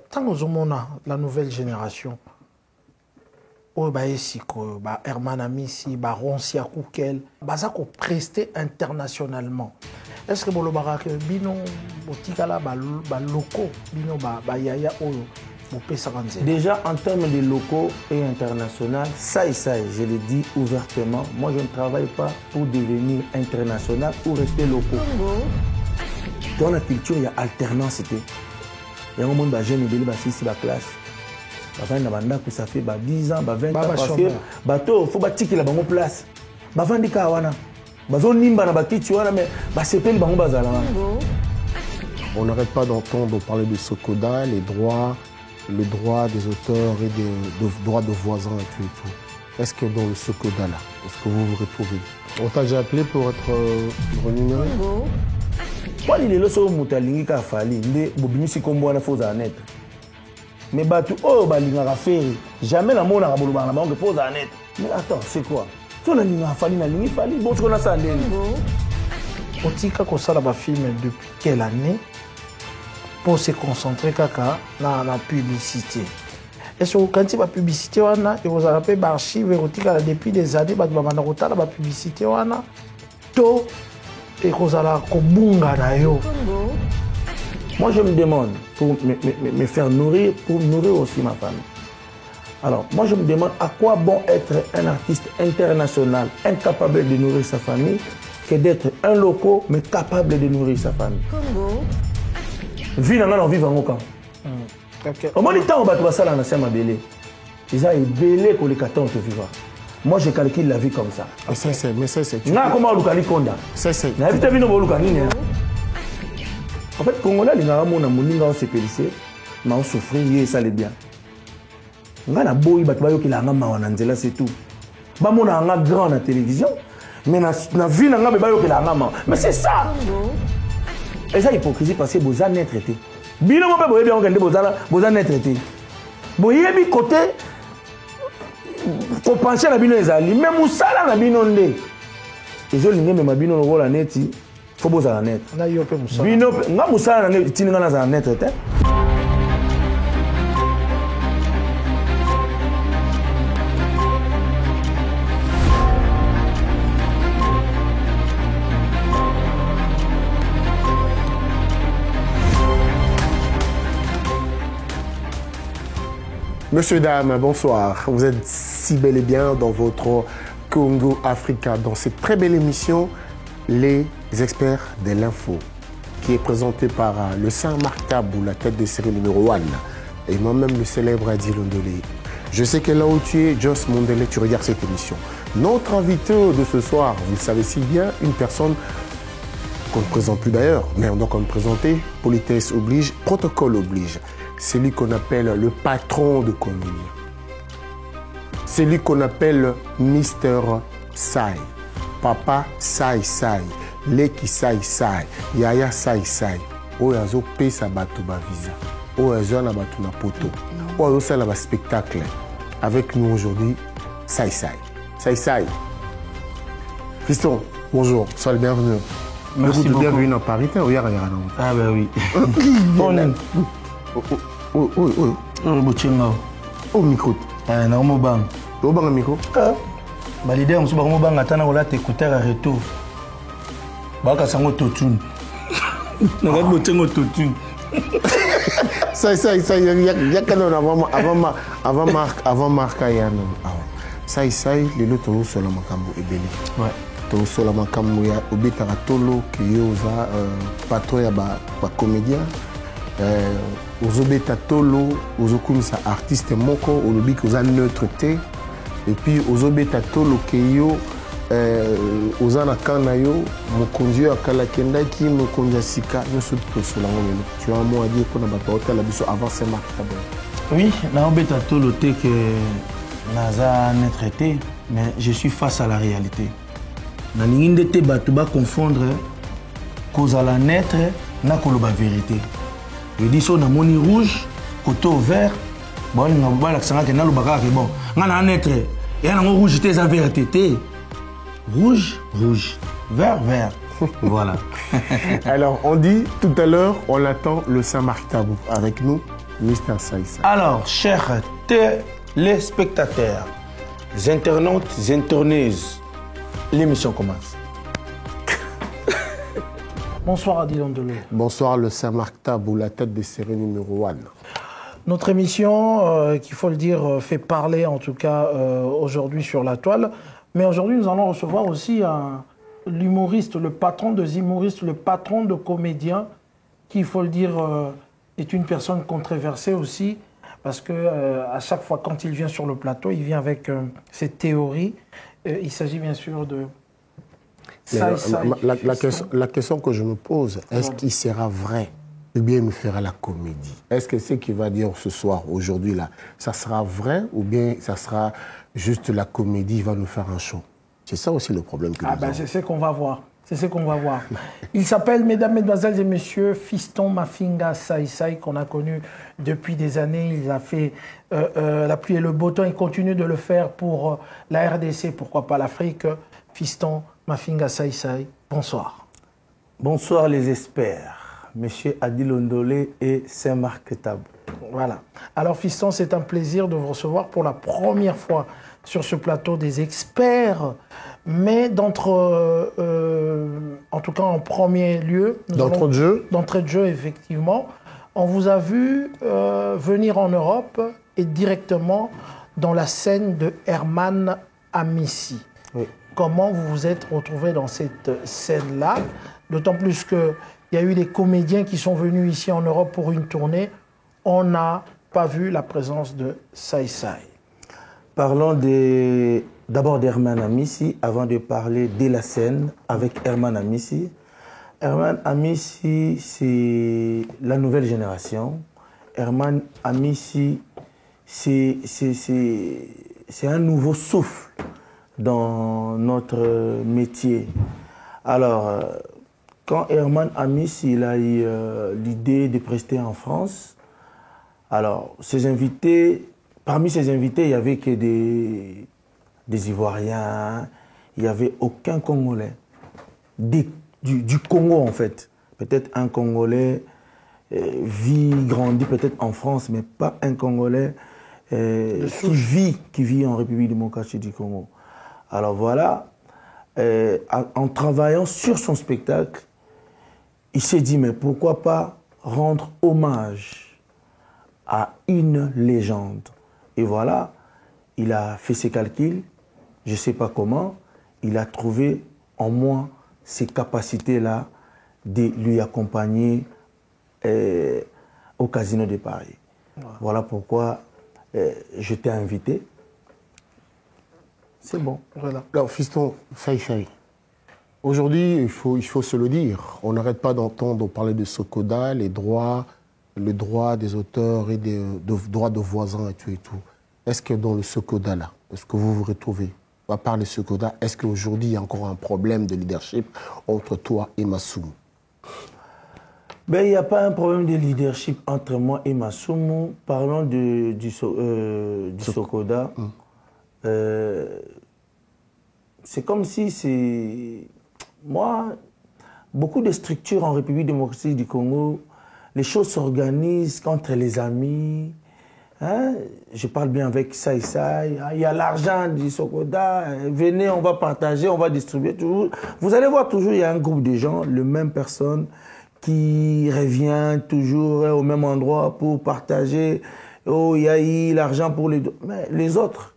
tant que Zomona, la nouvelle génération, Herman Amissi, Ronsia Koukel, Bazako presté internationalement. Est-ce que Bolobara Bino, Botikala, locaux, Bino, Yaya Oyo, déjà en termes de locaux et international, ça, je le dis ouvertement, moi je ne travaille pas pour devenir international ou rester locaux. Dans la culture, il y a alternance. Il y a un monde jeune qui est la classe. Ça fait 10 ans, 20 ans, parce que il faut que la place. On n'arrête pas d'entendre parler de Sokoda, les droits des auteurs et des droits de voisins et tout. Est-ce que dans le Sokoda là, est-ce que vous vous retrouvez? On t'a déjà appelé pour être rémunéré? Moi, il est là sur mon talingi qui a fallu. Mais batu oh balinga faire jamais la mona rabolba na banque pose net. Mais attends, c'est quoi? So la linga fali na lingi fali bon tu connais ça ndeni. Otika ko sala ba film depuis quelle année pour se concentrer kaka na publicité. Est-ce que quand tu vas publicité wana et vous avez pas archive otika depuis des années ba banda ko tala ba publicité wana to et ko sala ko bunga na yo. Moi, je me demande, pour me faire nourrir, pour nourrir aussi ma famille. Alors, moi, je me demande à quoi bon être un artiste international incapable de nourrir sa famille que d'être un loco, mais capable de nourrir sa famille. Vivre en vivant au camp. Au moins, le temps où tu vas ça, là, c'est ma belle. Ils ont belé pour les 14 te vivre. Moi, je calcule la vie comme ça. Mais ça, c'est... Comment on calcule Konda? Ça, c'est... En fait, Congolais, les gens ont se pélisser, mais on souffre, et ça les bien. On a beau, c'est tout. On a un grand la télévision, mais la vie, mais c'est ça. Et ça, hypocrisie parce que vous avez traité. Bien, vous avez traité. Vous avez côté, pour penser à la bino, même vous savez la bino. Et je l'ai même bino le rôle à neti. Faut que vous ayez net. Bino, nga musala na net, tinga na za net te. Monsieur, dame, bonsoir. Vous êtes si bel et bien dans votre Congo Africa, dans cette très belle émission, Les experts de l'info, qui est présenté par le Saint-Marc Tabou, la tête de série numéro 1, et moi-même le célèbre Adi Londolé. Je sais que là où tu es, Joss Mondele, tu regardes cette émission. Notre invité de ce soir, vous le savez si bien, une personne qu'on ne présente plus d'ailleurs, mais on doit quand même présenter, politesse oblige, protocole oblige. C'est lui qu'on appelle le patron de commune. C'est lui qu'on appelle Mister Sai. Papa Sai Sai. Leki Sai Sai. Yaya Sai Sai. Oyazo pesa batu ba visa. Oyazo na batu na poto. Oyazo sala ba spectacle. Avec nous aujourd'hui, Sai Sai. Sai Sai. Fiston, bonjour, sois le bienvenu. Merci beaucoup. Bienvenue dans Paris. Ah ben oui. Oh, micro. Non, mon bang. Oh, bang, micro. L'idée, on se bat au bang, attends, on a écouteur à retour. Baka sango totun. On va botter mon totun. Ça, il y a quand même avant Marc Ayano. Ça, les autres sont sur la Makambo et Béli. Ouais. Tout sur la Makambo, il y a Obetara Tolo qui est patron et comédien. Ozobeta Tolo, Ozokumisa artiste moko, Olobik oza neutreté. Et puis Ozobeta Tolo Keyo, Ozana Kanayo, Mokonzi Akala Kendaki, Mokonzi Sika, nous sommes tous sur la route. Tu as un mot à dire pour notre hôtel avant ces marques. Oui, Naobeta Tolo te que Naza neutreté, mais je suis face à la réalité. Naninginde te batuba confondre cause à la naître, na koloba vérité. Je dis ça, on a moni rouge, côté vert. Bon, on a l'accent que nous avons bon. On a un être. Et on a rouge, c'est la vérité. Rouge, rouge. Vert, vert. Voilà. Alors, on dit tout à l'heure, on attend le Saint-Marc Tabou avec nous, Mr. Saïssa. Alors, chers téléspectateurs, internautes, internauses, l'émission commence. Bonsoir Adil Ondolo. Bonsoir, le Saint-Marc Tabou, la tête de série numéro 1. Notre émission, qu'il faut le dire, fait parler en tout cas aujourd'hui sur la toile. Mais aujourd'hui, nous allons recevoir aussi l'humoriste, le patron des humoristes, le patron de comédiens, qui, il faut le dire, est une personne controversée aussi, parce que à chaque fois quand il vient sur le plateau, il vient avec ses théories. Il s'agit bien sûr de... La question que je me pose, est-ce qu'il sera vrai ou bien il me fera la comédie? Est-ce que ce qu'il va dire ce soir, aujourd'hui, là, ça sera vrai ou bien ça sera juste la comédie, il va nous faire un show? C'est ça aussi le problème que nous avons. C'est ce qu'on va voir. C'est ce qu'on va voir. Il s'appelle, mesdames, mesdemoiselles et messieurs, Fiston Mafinga Saïsaï, qu'on a connu depuis des années. Il a fait la pluie et le beau temps. Il continue de le faire pour la RDC, pourquoi pas l'Afrique. Fiston Mafinga Saïsaï, bonsoir. Bonsoir les experts, Monsieur Adil Ondolé et Saint-Marc Tabou. Voilà. Alors Fiston, c'est un plaisir de vous recevoir pour la première fois sur ce plateau des experts, mais en tout cas en premier lieu... D'entrée de jeu? D'entrée de jeu, effectivement. On vous a vu venir en Europe et directement dans la scène de Herman Amissi. Oui. Comment vous vous êtes retrouvé dans cette scène-là? D'autant plus qu'il y a eu des comédiens qui sont venus ici en Europe pour une tournée. On n'a pas vu la présence de Saïsaï. Parlons d'abord d'Herman Amissi, avant de parler de la scène avec Herman Amissi. Herman Amissi, c'est la nouvelle génération. Herman Amissi, c'est un nouveau souffle dans notre métier. Alors, quand Herman Amissi il a eu l'idée de prester en France, alors ses invités, parmi ses invités, il n'y avait que des Ivoiriens, il n'y avait aucun Congolais. Du Congo en fait. Peut-être un Congolais grandit peut-être en France, mais pas un Congolais qui vit en République démocratique du Congo. Alors voilà, en travaillant sur son spectacle, il s'est dit, mais pourquoi pas rendre hommage à une légende. Et voilà, il a fait ses calculs, je ne sais pas comment, il a trouvé en moi ces capacités-là de lui accompagner au Casino de Paris. Voilà pourquoi je t'ai invité. C'est bon. Voilà. Alors, Fiston Saïsaï, aujourd'hui, il faut se le dire, on n'arrête pas d'entendre parler de Sokoda, les droits des auteurs et des droits de voisins et tout et tout. Est-ce que dans le Sokoda, là, est-ce que vous vous retrouvez, à part le Sokoda, est-ce qu'aujourd'hui, il y a encore un problème de leadership entre toi et Massoumou? Ben, il n'y a pas un problème de leadership entre moi et Massoumou. Parlons du Sokoda. C'est comme si c'est... Moi, beaucoup de structures en République démocratique du Congo, les choses s'organisent entre les amis. Hein? Je parle bien avec Saïsaï. Il y a l'argent du Sokoda. Venez, on va partager, on va distribuer. Toujours. Vous allez voir toujours, il y a un groupe de gens, les mêmes personnes, qui revient toujours au même endroit pour partager. Oh, il y a eu l'argent pour les autres.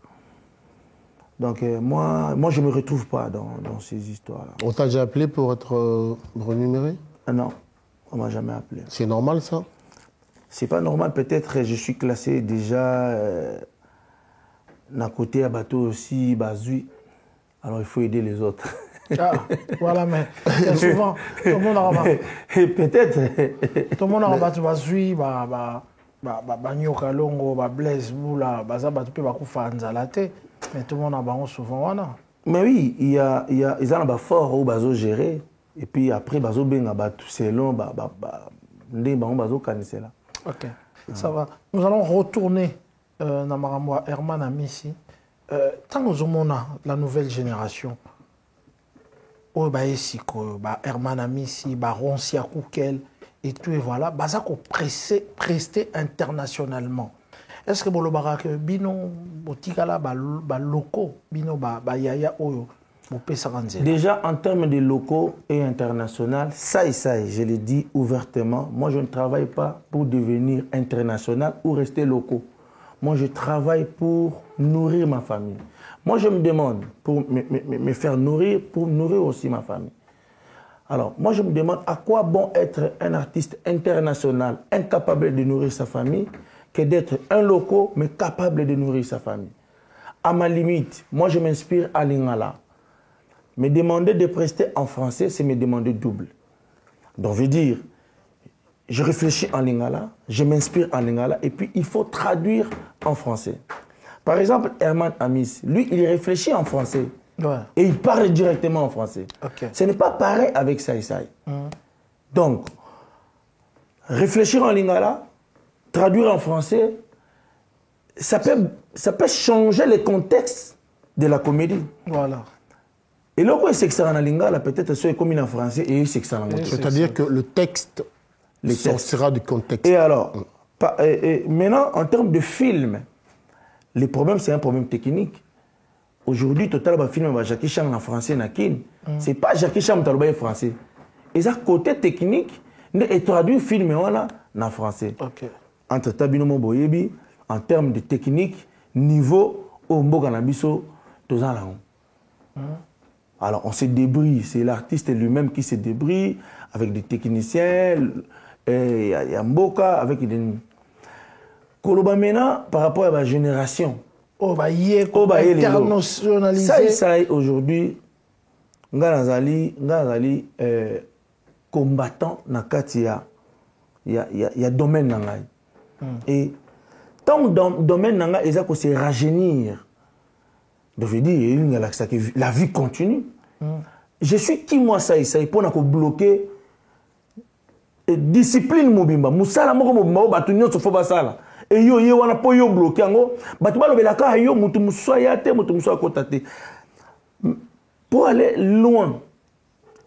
Donc moi, je ne me retrouve pas dans ces histoires-là. On t'a déjà appelé pour être renuméré? Non, on ne m'a jamais appelé. C'est normal ça? C'est pas normal, peut-être je suis classé déjà d'un côté à bateau aussi, Bazui. Alors il faut aider les autres. Ah, voilà, mais souvent, tout le monde a rabattu. Peut-être. Tout le monde a rabattu Bazui, Nyoka Longo, Blaise Boula, Baza Batupé, Bakoufa Anzalate. Mais tout le monde a souvent. Mais oui, ils ont un fort où Bazo géré. Et puis après, Bazo Benga, tout selon, Bazo Kanisela. Ok, ça va. Nous allons retourner dans Herman Amissi. Tant que nous avons la nouvelle génération, oyo baye sikoyo Herman Amisi Ronsia Koukel et tout et voilà baza ko prester internationalement. Est-ce que bolobaka que bino botikala ba locaux bino ba yaya oyo bopesa kanzela? Déjà en termes de locaux et international, ça, je le dis ouvertement, moi je ne travaille pas pour devenir international ou rester locaux. Moi je travaille pour nourrir ma famille. Moi je me demande pour me faire nourrir, pour nourrir aussi ma famille. Alors moi je me demande à quoi bon être un artiste international incapable de nourrir sa famille que d'être un local mais capable de nourrir sa famille. À ma limite, moi je m'inspire à Lingala. Me demander de prester en français, c'est me demander double. Donc, je veux dire, je réfléchis en Lingala, je m'inspire en Lingala, et puis il faut traduire en français. Par exemple, Herman Amis, lui, il réfléchit en français. Ouais. Et il parle directement en français. Okay. Ce n'est pas pareil avec Saïsaï. Donc, réfléchir en Lingala, traduire en français, ça peut changer le contexte de la comédie. Voilà. Et là, c'est que ça en lingala, peut-être c'est comme en français et c'est que ça en anglais. C'est-à-dire que le texte sortira du contexte. Et alors, maintenant, en termes de film, le problème, c'est un problème technique. Aujourd'hui, total, le film Jackie Chan en français, ce n'est pas Jackie Chan en français. Et ça, côté technique, il traduit le film en français. Okay. Entre Tabino Boyebi, en termes de technique, niveau, au Mboganabiso, tous en langue. Alors, on se débrouille. C'est l'artiste lui-même qui se débrouille avec des techniciens. Il y a Mboka avec des... Koloba maintenant, par rapport à la génération. Internationalisé. Ça, aujourd'hui, Nganazali, combattant, il y a domaine nangai. Et tant que domaine nangai, il faut se rajeunir. Donc, je veux dire, la vie continue. Je suis qui moi ça pour bloquer discipline mobimba musala moko mobimba batu nyonso fo basala et yo wana po yo bloquer ngo batu balobelaka yo mutu musoya te mutu musoya kotate pour aller loin.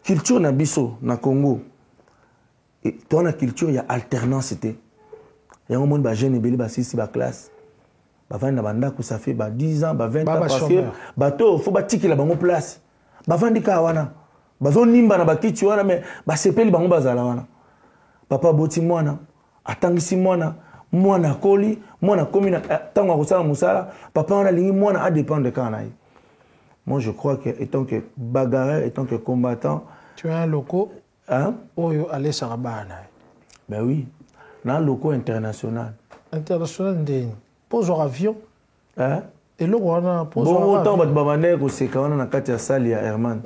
Culture na biso na Congo et dans la culture il y a alternance était yango monde ba jeune beli ba sisi ba classe ba vanda banda ko ça fait 10 ans 20 ans parce que bato faut batikila bango place bavandi ka wana bazonimba na bakiti wana mais basepeli bango bazala wana papa boti mwana atangisi mwana koli mwana komi na tango akosala musala papa wana lingi mwana a dépendre kana ye. Moi je crois que étant que bagarreur, étant que combattant, tu es un loco oyo aller sarabana. Ben oui, na loco international ndeni pose avion et le wana pose bon autant bat babane ko seka wana na kati ya salle ya Herman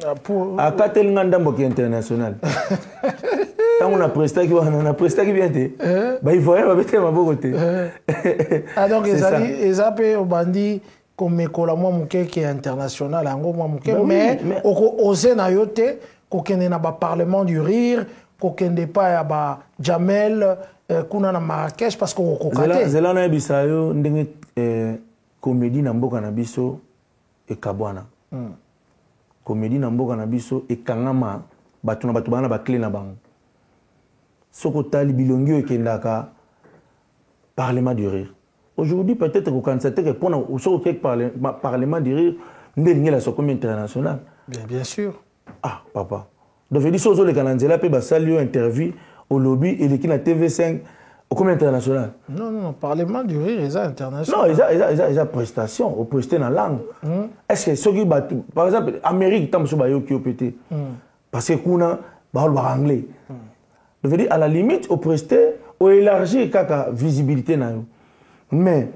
akatel ngandambo ki international tant on a presté qui bien te ba il faut ba bete maboko te donc ils appellent au bandi comme kola moi muke qui est international ngo moi muke mais oser na yote ko kende na ba parlement du rire ko kende pa ya ba Jamel kuna na Marrakech parce que ko kate zela na bisayo ndenge comédie na mboka na biso e kabwana comédie na mboka na biso e kangama batu na batu bana ba clé na bango soko tali bilongi ekendaka parlement du rire. Aujourd'hui peut-être qu'on constate que pour parlement du rire ndenge la sokomi international bien sûr papa donc je dis sozo le kananzela pe ba salio interview au lobby et l'équipe na TV5 au international. Non, parlement du rire, ils ont international. Non, ils ont prestation, au presté dans la langue. Est-ce que ceux qui battent, par exemple, Amérique, tant que qui ont pété, parce que kuna parle anglais. Je veux dire, à la limite, au presté, au élargi la visibilité. Mais,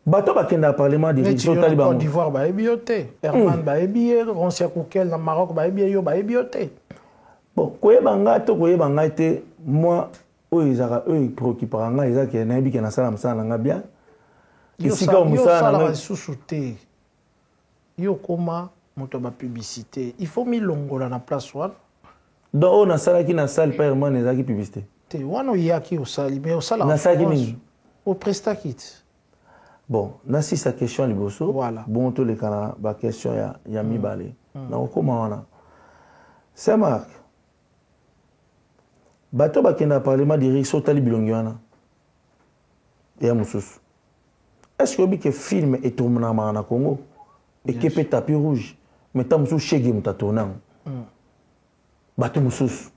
bateau bakenda parlement du rire, en Côte d'Ivoire, ba ebioté. Herman ba ebie, Ronsia Koukel dans Maroc, ba ebie yo ba ebioté. Bon, koye banga to koye banga été moi. Ils préoccupent ils qui nabi qui na sala msana nga bien ici comme ça na sous-souté yo koma moto ba publicité il faut milongola na place wana donc on a sala qui na salle pas vraiment ezaki publicité te wana yaki au sali mais au sala na sala qui au prestakit bon na si sa question liboso voilà bon to le kana ba question ya mibale na okoma wana C'est Marc. Bato bakenda parlement d'Eric Sotali Bilongiana. Et à Moussous. Est-ce que le film est tourné en Congo? Et qu'il peut tapis rouge. Mais tu as Moussous chez Guy Moutatouna. Bato Moussous.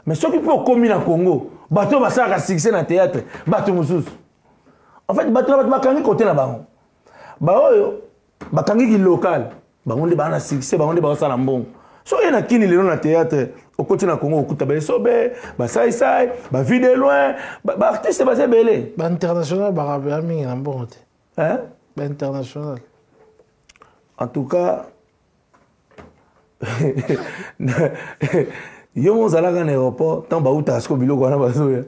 Mais ceux qui peuvent commis en Congo, bato va ça succès dans le théâtre, bato Moussous. En fait, bato va kangi côté là-bas. Bakangi qui local. On est dans succès, on est dans ça bon. So il y a qui ni le théâtre au côté na Congo okuta ba sobe ba sai sai ba vie de loin ba artiste ba c'est belé ba international ba rabia mingi na mbongo hein ba international en tout cas yo mo zala en aéroport tant ba uta asko biloko na bazoya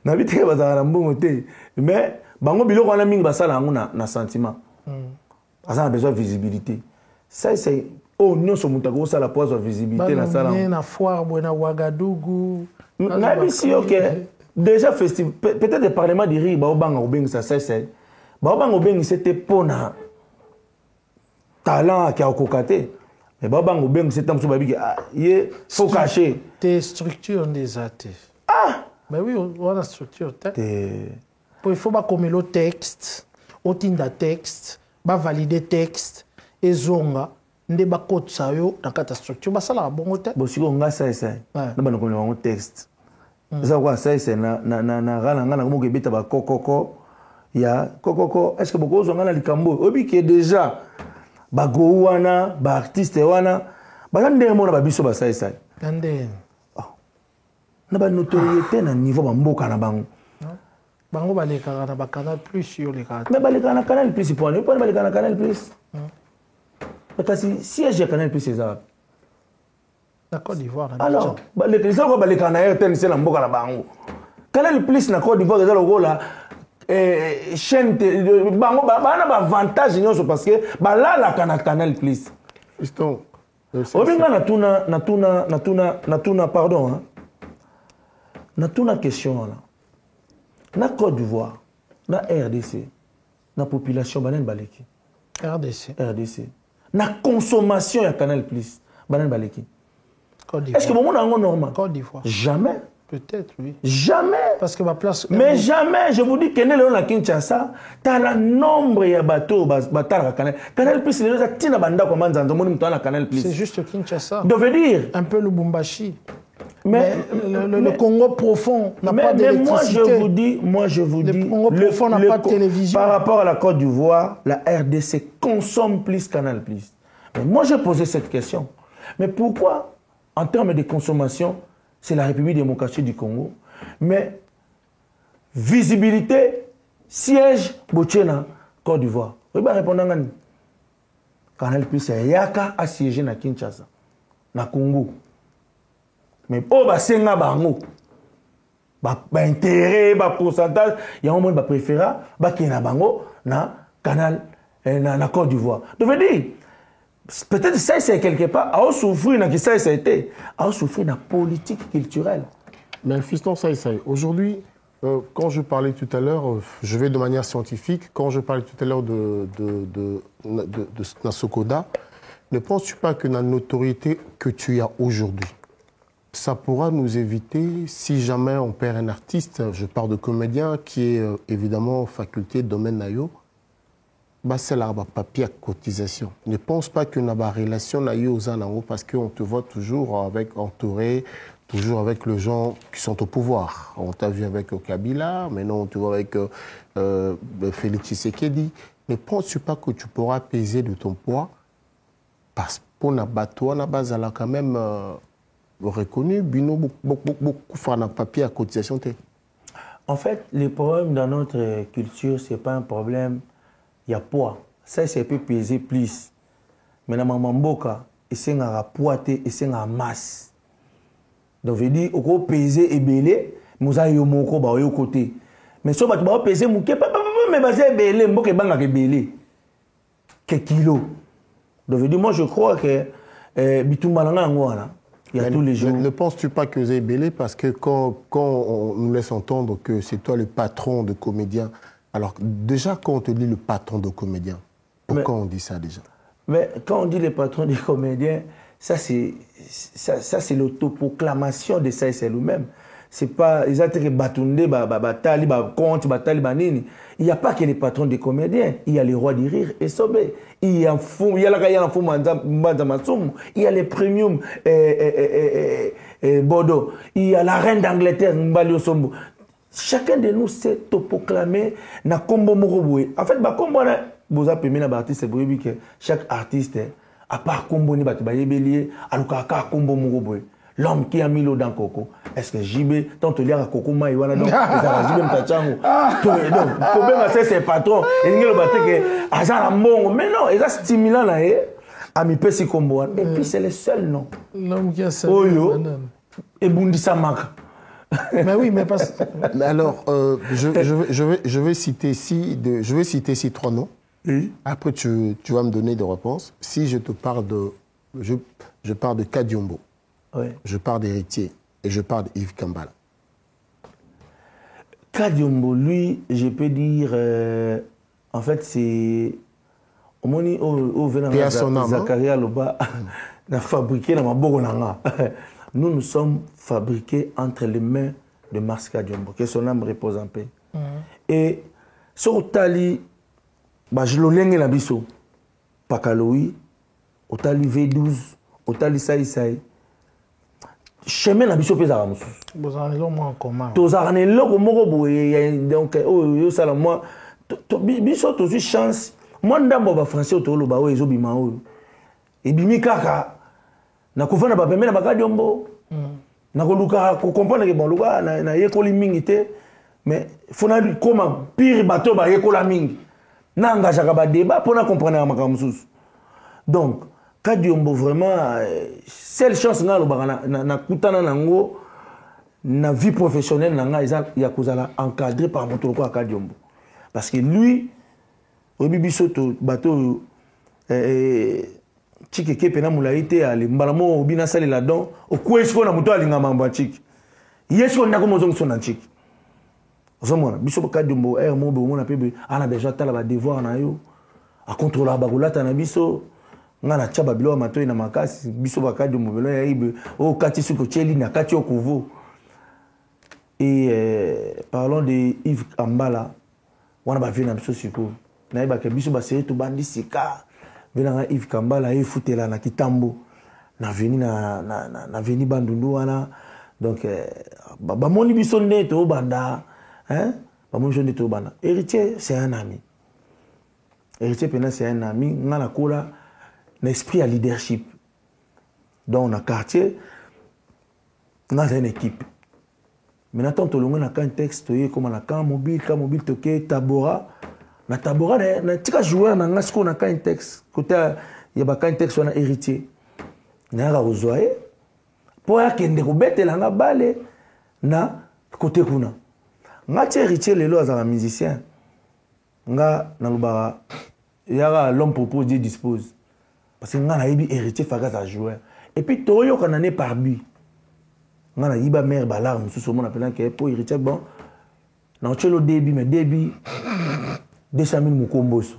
na bitike ba zala mbongo te mais bango biloko na mingi ba sala ngo na sentiment ça a besoin de visibilité. Ça c'est oh non so mutako ça la pose visibilité na sala. Na foire na Ouagadougou. Na bisi OK. Déjà festival peut-être le parlement d'Iri ba obanga obeng ça c'est. Ba obanga obeng c'était pona talent qui a kokate. Mais ba obanga obeng c'était mso babi ye faut cacher tes structures des athées. Ah, mais oui on a structure il faut pas comme le texte, otinda texte. Ba valider texte ezonga nde ba code sa yo na kata structure ba sala bongo te bo siko nga sai na bana ko le texte ça quoi sai na rala nga na mo ke beta ba kokoko ya kokoko est-ce que boko zonga na likambo obi ke déjà ba go wana ba artiste wana ba ndé mo na ba biso ba sai ndé na ba notoriété na niveau ba mboka na bango. Bango baleka na ba Canal Plus sur les cartes. Mais baleka na Canal Plus pour ne pas baleka na Canal Plus. Parce que siège de Canal Plus c'est ça. La Côte d'Ivoire. Alors, les gens baleka na RTN c'est la mboka na bango. Canal Plus na Côte d'Ivoire c'est le là chaîne bango ba na avantage parce que ba là la Canal Plus. Fiston. Obinga na tuna pardon hein. Na tuna question là. Na Côte d'Ivoire, na RDC, na population banen baleki. RDC. Na consommation ya Canal Plus, banen baleki. Est-ce que mon monde est normal? Côte d'Ivoire. Jamais. Peut-être oui. Jamais. Parce que ma place. Mais jamais, je vous dis que na Kinshasa, t'as le nombre ya bateau batar Canal. Canal Plus les gens tina banda comme nzanzo moni mutana Canal Plus. C'est juste Kinshasa. De veut dire un peu Lubumbashi. Mais le Congo profond n'a pas d'électricité. Mais moi je vous dis, le Congo profond n'a pas de télévision. Par rapport à la Côte d'Ivoire, la RDC consomme plus Canal+. Mais moi j'ai posé cette question. Mais pourquoi, en termes de consommation, c'est la République démocratique du Congo, mais visibilité, siège, Botiena, Côte d'Ivoire. Vous pouvez répondre à Canal+, c'est Yaka à siéger na Kinshasa, na Congo. Mais oh bah c'est nga bango ba intérêt ba pourcentage il y a un monde ba préféra ba qui na bango na canal na Côte d'Ivoire. Donc veut dire peut-être ça c'est quelque part à souffrir na qui ça a été à souffrir na politique culturelle. Mais fiston ça aujourd'hui quand je parlais tout à l'heure je vais de manière scientifique quand je parlais tout à l'heure de Nasokoda, ne penses-tu pas que la notoriété que tu as aujourd'hui ça pourra nous éviter, si jamais on perd un artiste, je parle de comédien, qui est évidemment faculté, domaine naïo, bah c'est là, papier à cotisation. Ne pense pas que n'a pas relation naïo aux anango parce qu'on te voit toujours entouré, toujours avec les gens qui sont au pouvoir. On t'a vu avec Kabila, maintenant on te voit avec Félix Tshisekedi. Ne penses-tu pas que tu pourras peser de ton poids parce que pour n'a pas toi, n'a pas quand même reconnu, beaucoup faire un papier à cotisation. En fait, le problème dans notre culture, ce n'est pas un problème, il y a poids. Ça, c'est peut peser plus. Mais dans ma mboka, c'est un poids et c'est un masse. Donc, je veux dire, on peut peser et belé, mais on a un côté. Mais si on peut peser, mais c'est belé, on peut peser belé. Quelques kilos. Donc, je veux dire, moi, je crois que Bitumbalanga Ngwana, il y a tous les jours. Ne penses-tu pas que vous êtes belé parce que quand on nous laisse entendre que c'est toi le patron de comédien, alors déjà quand on te dit le patron de comédien, pourquoi on dit ça déjà? Mais quand on dit les patrons des comédiens, ça c'est l'autoproclamation de ça et c'est lui-même. C'est pas ils ont été batundé batali compte batali banini. Il n'y a pas que les patrons des comédiens, il y a les rois du rire et Sobé. Il y a il y a les premium Bodo, il y a la reine d'Angleterre Mbali Osombo. Chacun de nous s'est autoproclamé na combo moroboé. En fait ba combo na boza pemé na artiste boyebi que chaque artiste à part combo ni batu bayebelier aluka ka combo moroboé. L'homme qui a mis l'eau dans Coco, est-ce que JB, tant que l'on a Coco Maïwana, donc, JB Mtachango, donc, combien c'est ses patrons, et il y a le bateau que, Azar Ambongo, mais non, il y a stimulant là, à mi pesi combo, et puis c'est le seul nom. L'homme qui a ça. Oyo, et Bundisa Maka. Mais oui, mais pas. Alors, je vais citer ici 3 noms. Oui. Après, tu vas me donner des réponses. Si je te parle de. Je parle de Kadiombo. Oui. Je parle d'Héritier et je parle d'Yves Kambala. Kadiombo, lui, je peux dire, en fait, c'est. Au moment où Zakaria Loba a fabriqué dans ma bogonanga. Nous sommes fabriqués entre les mains de Mars Kadiombo, que son âme repose en paix. Et sur Tali, je l'ai la biso, Pakaloui, au Tali V12, au Tali Saïsaï. Chemin na biso pesa ramus. Vous en avez moins en commun. Tous arnés loko moko boye donc yo sala moi biso tous chance moi ndambo ba français to lo ba o ezo bima o e bimi kaka na kufana ba pemela ba Kadiombo na ko luka ko comprendre que bon luka na yekoli mingi te mais fona koma pire bateau ba yekola mingi na engagea ka ba débat pour na comprendre makamususu donc Kadiombo vraiment seule chance nga lobaka na kutana nango na vie professionnelle nanga ya kozala encadré par motoko à Kadiombo parce que lui obibiso to bateau chiki kepe na mulaite ale mbalamo obina sale la don okwesiko na muto alinga mamba chiki yesko ndako mozongo sona chiki ozomona biso Kadiombo mo be mona pebe ana déjà tala ba devoir na yo a contrôler ba kolata na biso ngana tchaba bilo matoi na makasi biso ba Kadiombo belo ya ibe o kati suko cheli na kati okuvo. Et parlons de Yves Kambala wana ba vina biso siko na iba ke biso ba seri to bandi sika vina Yves Kambala e futela na kitambo na veni na veni bandundu wana donc ba moni biso ndeto o banda hein ba moni biso ndeto o banda. Héritier c'est un ami. Héritier pena c'est un ami ngana kola l'esprit à leadership. Dans un quartier, dans une équipe. Maintenant, tu as un texte, comme un mobile, toqué, tabora. Na tabora, tu as joué dans un texte. Côté, il y a un texte sur un héritier. Il y a un rosoye. Pour qu'il y ait un bête, il y a un balai. Na côté kuna. Nga héritier, les lois, un musicien. Nga, il y a l'homme propose, Dieu dispose. Parce que nous avons un héritier fagas à jouer. Et puis, tu as un année par but. Nous avons une mère balarme, sous ce monde appelant que pour héritier, bon, nous avons le débit, mais débit, 200 000 moukombos.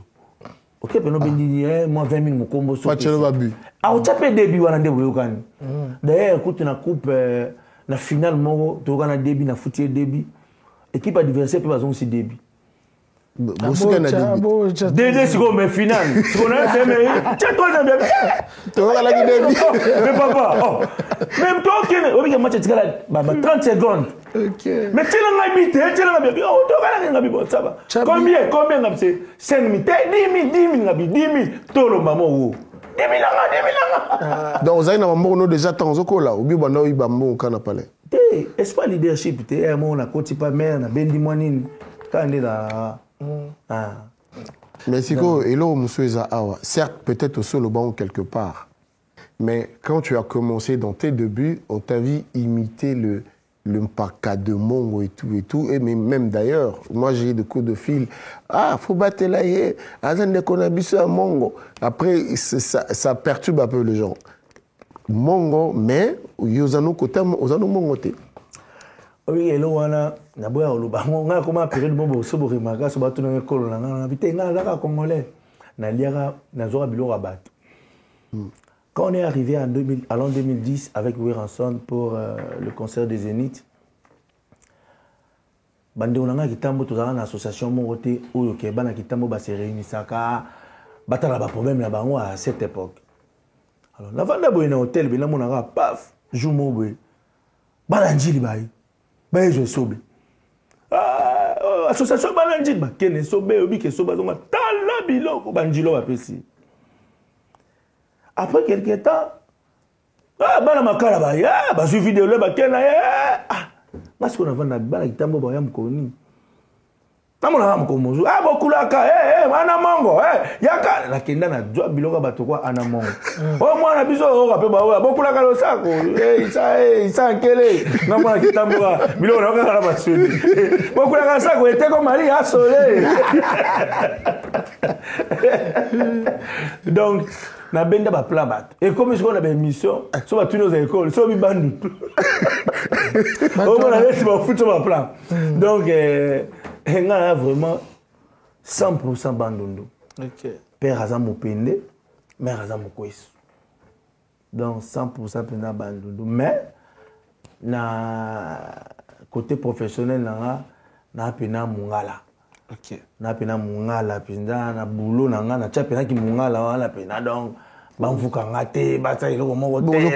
Ok, puis nous avons dit, moi 20 000 moukombos. Pas de l'abus. Ah, on a débit, on a débit. D'ailleurs, écoute, on a coupe, la finale, tu as un débit, on a foutu débit. Équipe adversaire, puis ils ont aussi débit. Dédé c'est comme final. Tiens toi ça bien. Toi la débit. Mais papa, même toi qui est au match 30 secondes. OK. Mais tu l'as mis, tu l'as bien. Oh, toi la bien ça va. Combien c'est 5 000, 10 000, tolo maman. 10 000 donc vous avez na déjà temps okola obi banda oyi bambo kana pale. Est-ce pas leadership te mon na koti pas mère na bendi mwanini quand là. Mais c'est quoi, certes, peut-être au sol au banc quelque part, mais quand tu as commencé dans tes débuts, on t'a vu imiter le Mpaka de Mongo et tout, et même d'ailleurs, moi j'ai des coups de fil, faut battre là, à Mongo. Après, ça perturbe un peu les gens. Mongo, mais, ils ont côté, ils ont Mongo. Oui, et là, na boya oloba nga koma période mo so bo remaka so batu na ekolo na nga bité nga zaka congolais na liaka na zoka biloko bato Quand on est arrivé en l'an 2010 avec Wiranson pour le concert des Zénith, bande onanga kitambo tozala na association morote oyo ke bana kitambo ba se réunissaka batala ba problème na bango à cette époque. Alors la vanda boye na hôtel bina monanga paf jumo boye bana njili bayi baye je sobe. Association bana njili ba kene sobe obi ke soba zonga tala biloko banjilo ba pesi. Après quelque temps, bana makala ba suivi vidéo le ba kena parce qu'on a vendu bana kitambo ba yam koni. Namona yam ko mozu bokulaka wana mongo yaka la kenda na joa biloko bato kwa ana mongo. Mwana biso o pe ba bokulaka lo sako isa nkele namona kitambo biloko na kala ba suivi. Bokulaka sako ete ko mari a solé. Donc na benda ba plan bat et comme je on a une mission so ba tous nos écoles so bi bandu on a laissé ba foot ba plan donc on a vraiment 100% bandondo. OK. Père Azam Mopende, mère Azam Mokwesu. Donc 100% pena bandondo mais na côté professionnel na pena mungala. OK. Na pena mungala pinda na boulot na nga na tia pena ki mungala wana pena donc banfuka ngate bata iloko moko te.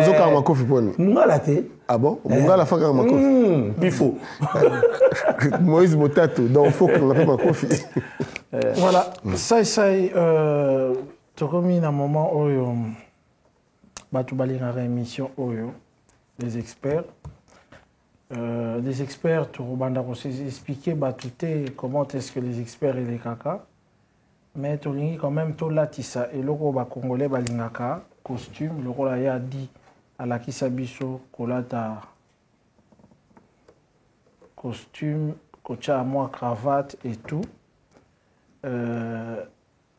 Ozoka makofi poni. Mungala te. Ah bon? Mungala faka makofi. Bifo. Moïse Motato donc faut qu'on l'appelle makofi. Voilà, ça tokomi na moment oyo batu balingaka émission oyo les experts. Les experts, tu vas expliquer comment est-ce que les experts et les caca. Mais tu as quand même tout là, et le roi congolais balingaka costume, le roi a dit à la kisabiso kolata costume, kocha à moi cravate et tout. Le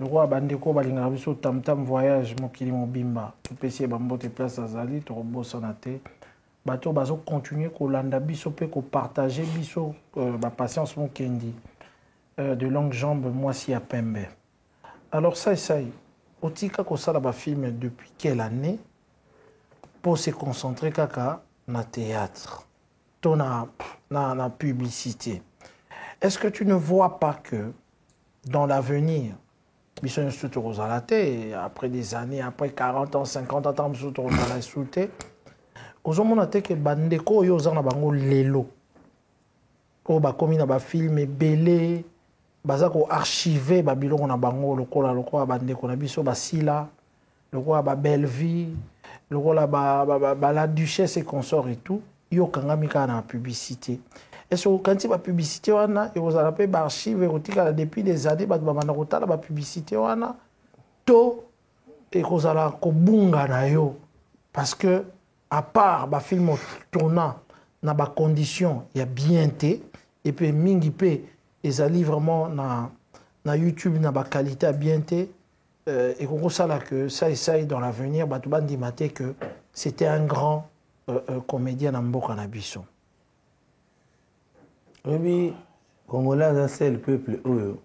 roi bandeko balingaka biso tam tam voyage mokili mobimba. Tu peux essayer bambote place à Zali, tu rebossanate. Bato bazo continuer kolanda biso pe ko partager biso ba patience mon kendi de longues jambes moi si à pembe. Alors ça otika ko sala ba film depuis quelle année pour se concentrer kaka na théâtre to na publicité. Est-ce que tu ne vois pas que dans l'avenir biso institut rozalate après des années après 40 ans 50 ans biso rozala souté ozomona te ke bandeko oyo oza na bango lelo oyo bakomi na bafilme ebele baza koarchive babiloko na bango lokola bandeko na biso basila lokola babellevie lokola la duchesse et consort et tout yokangami kaka na publicité est-ce que quand bapublicité wana ekozala mpe baarchive ekotikala depuis des années bato babanda kotala bapublicité wana to ekozala kobunga na yo parce que à part ba film tournant na ba condition il y a bien té et puis mingi pe ezali vraiment na YouTube na ba qualité bien té et qu'on sala que ça dans l'avenir ba to bandi maté que c'était un grand comédien na mboka na biso. Oui, Congolais c'est le peuple oyo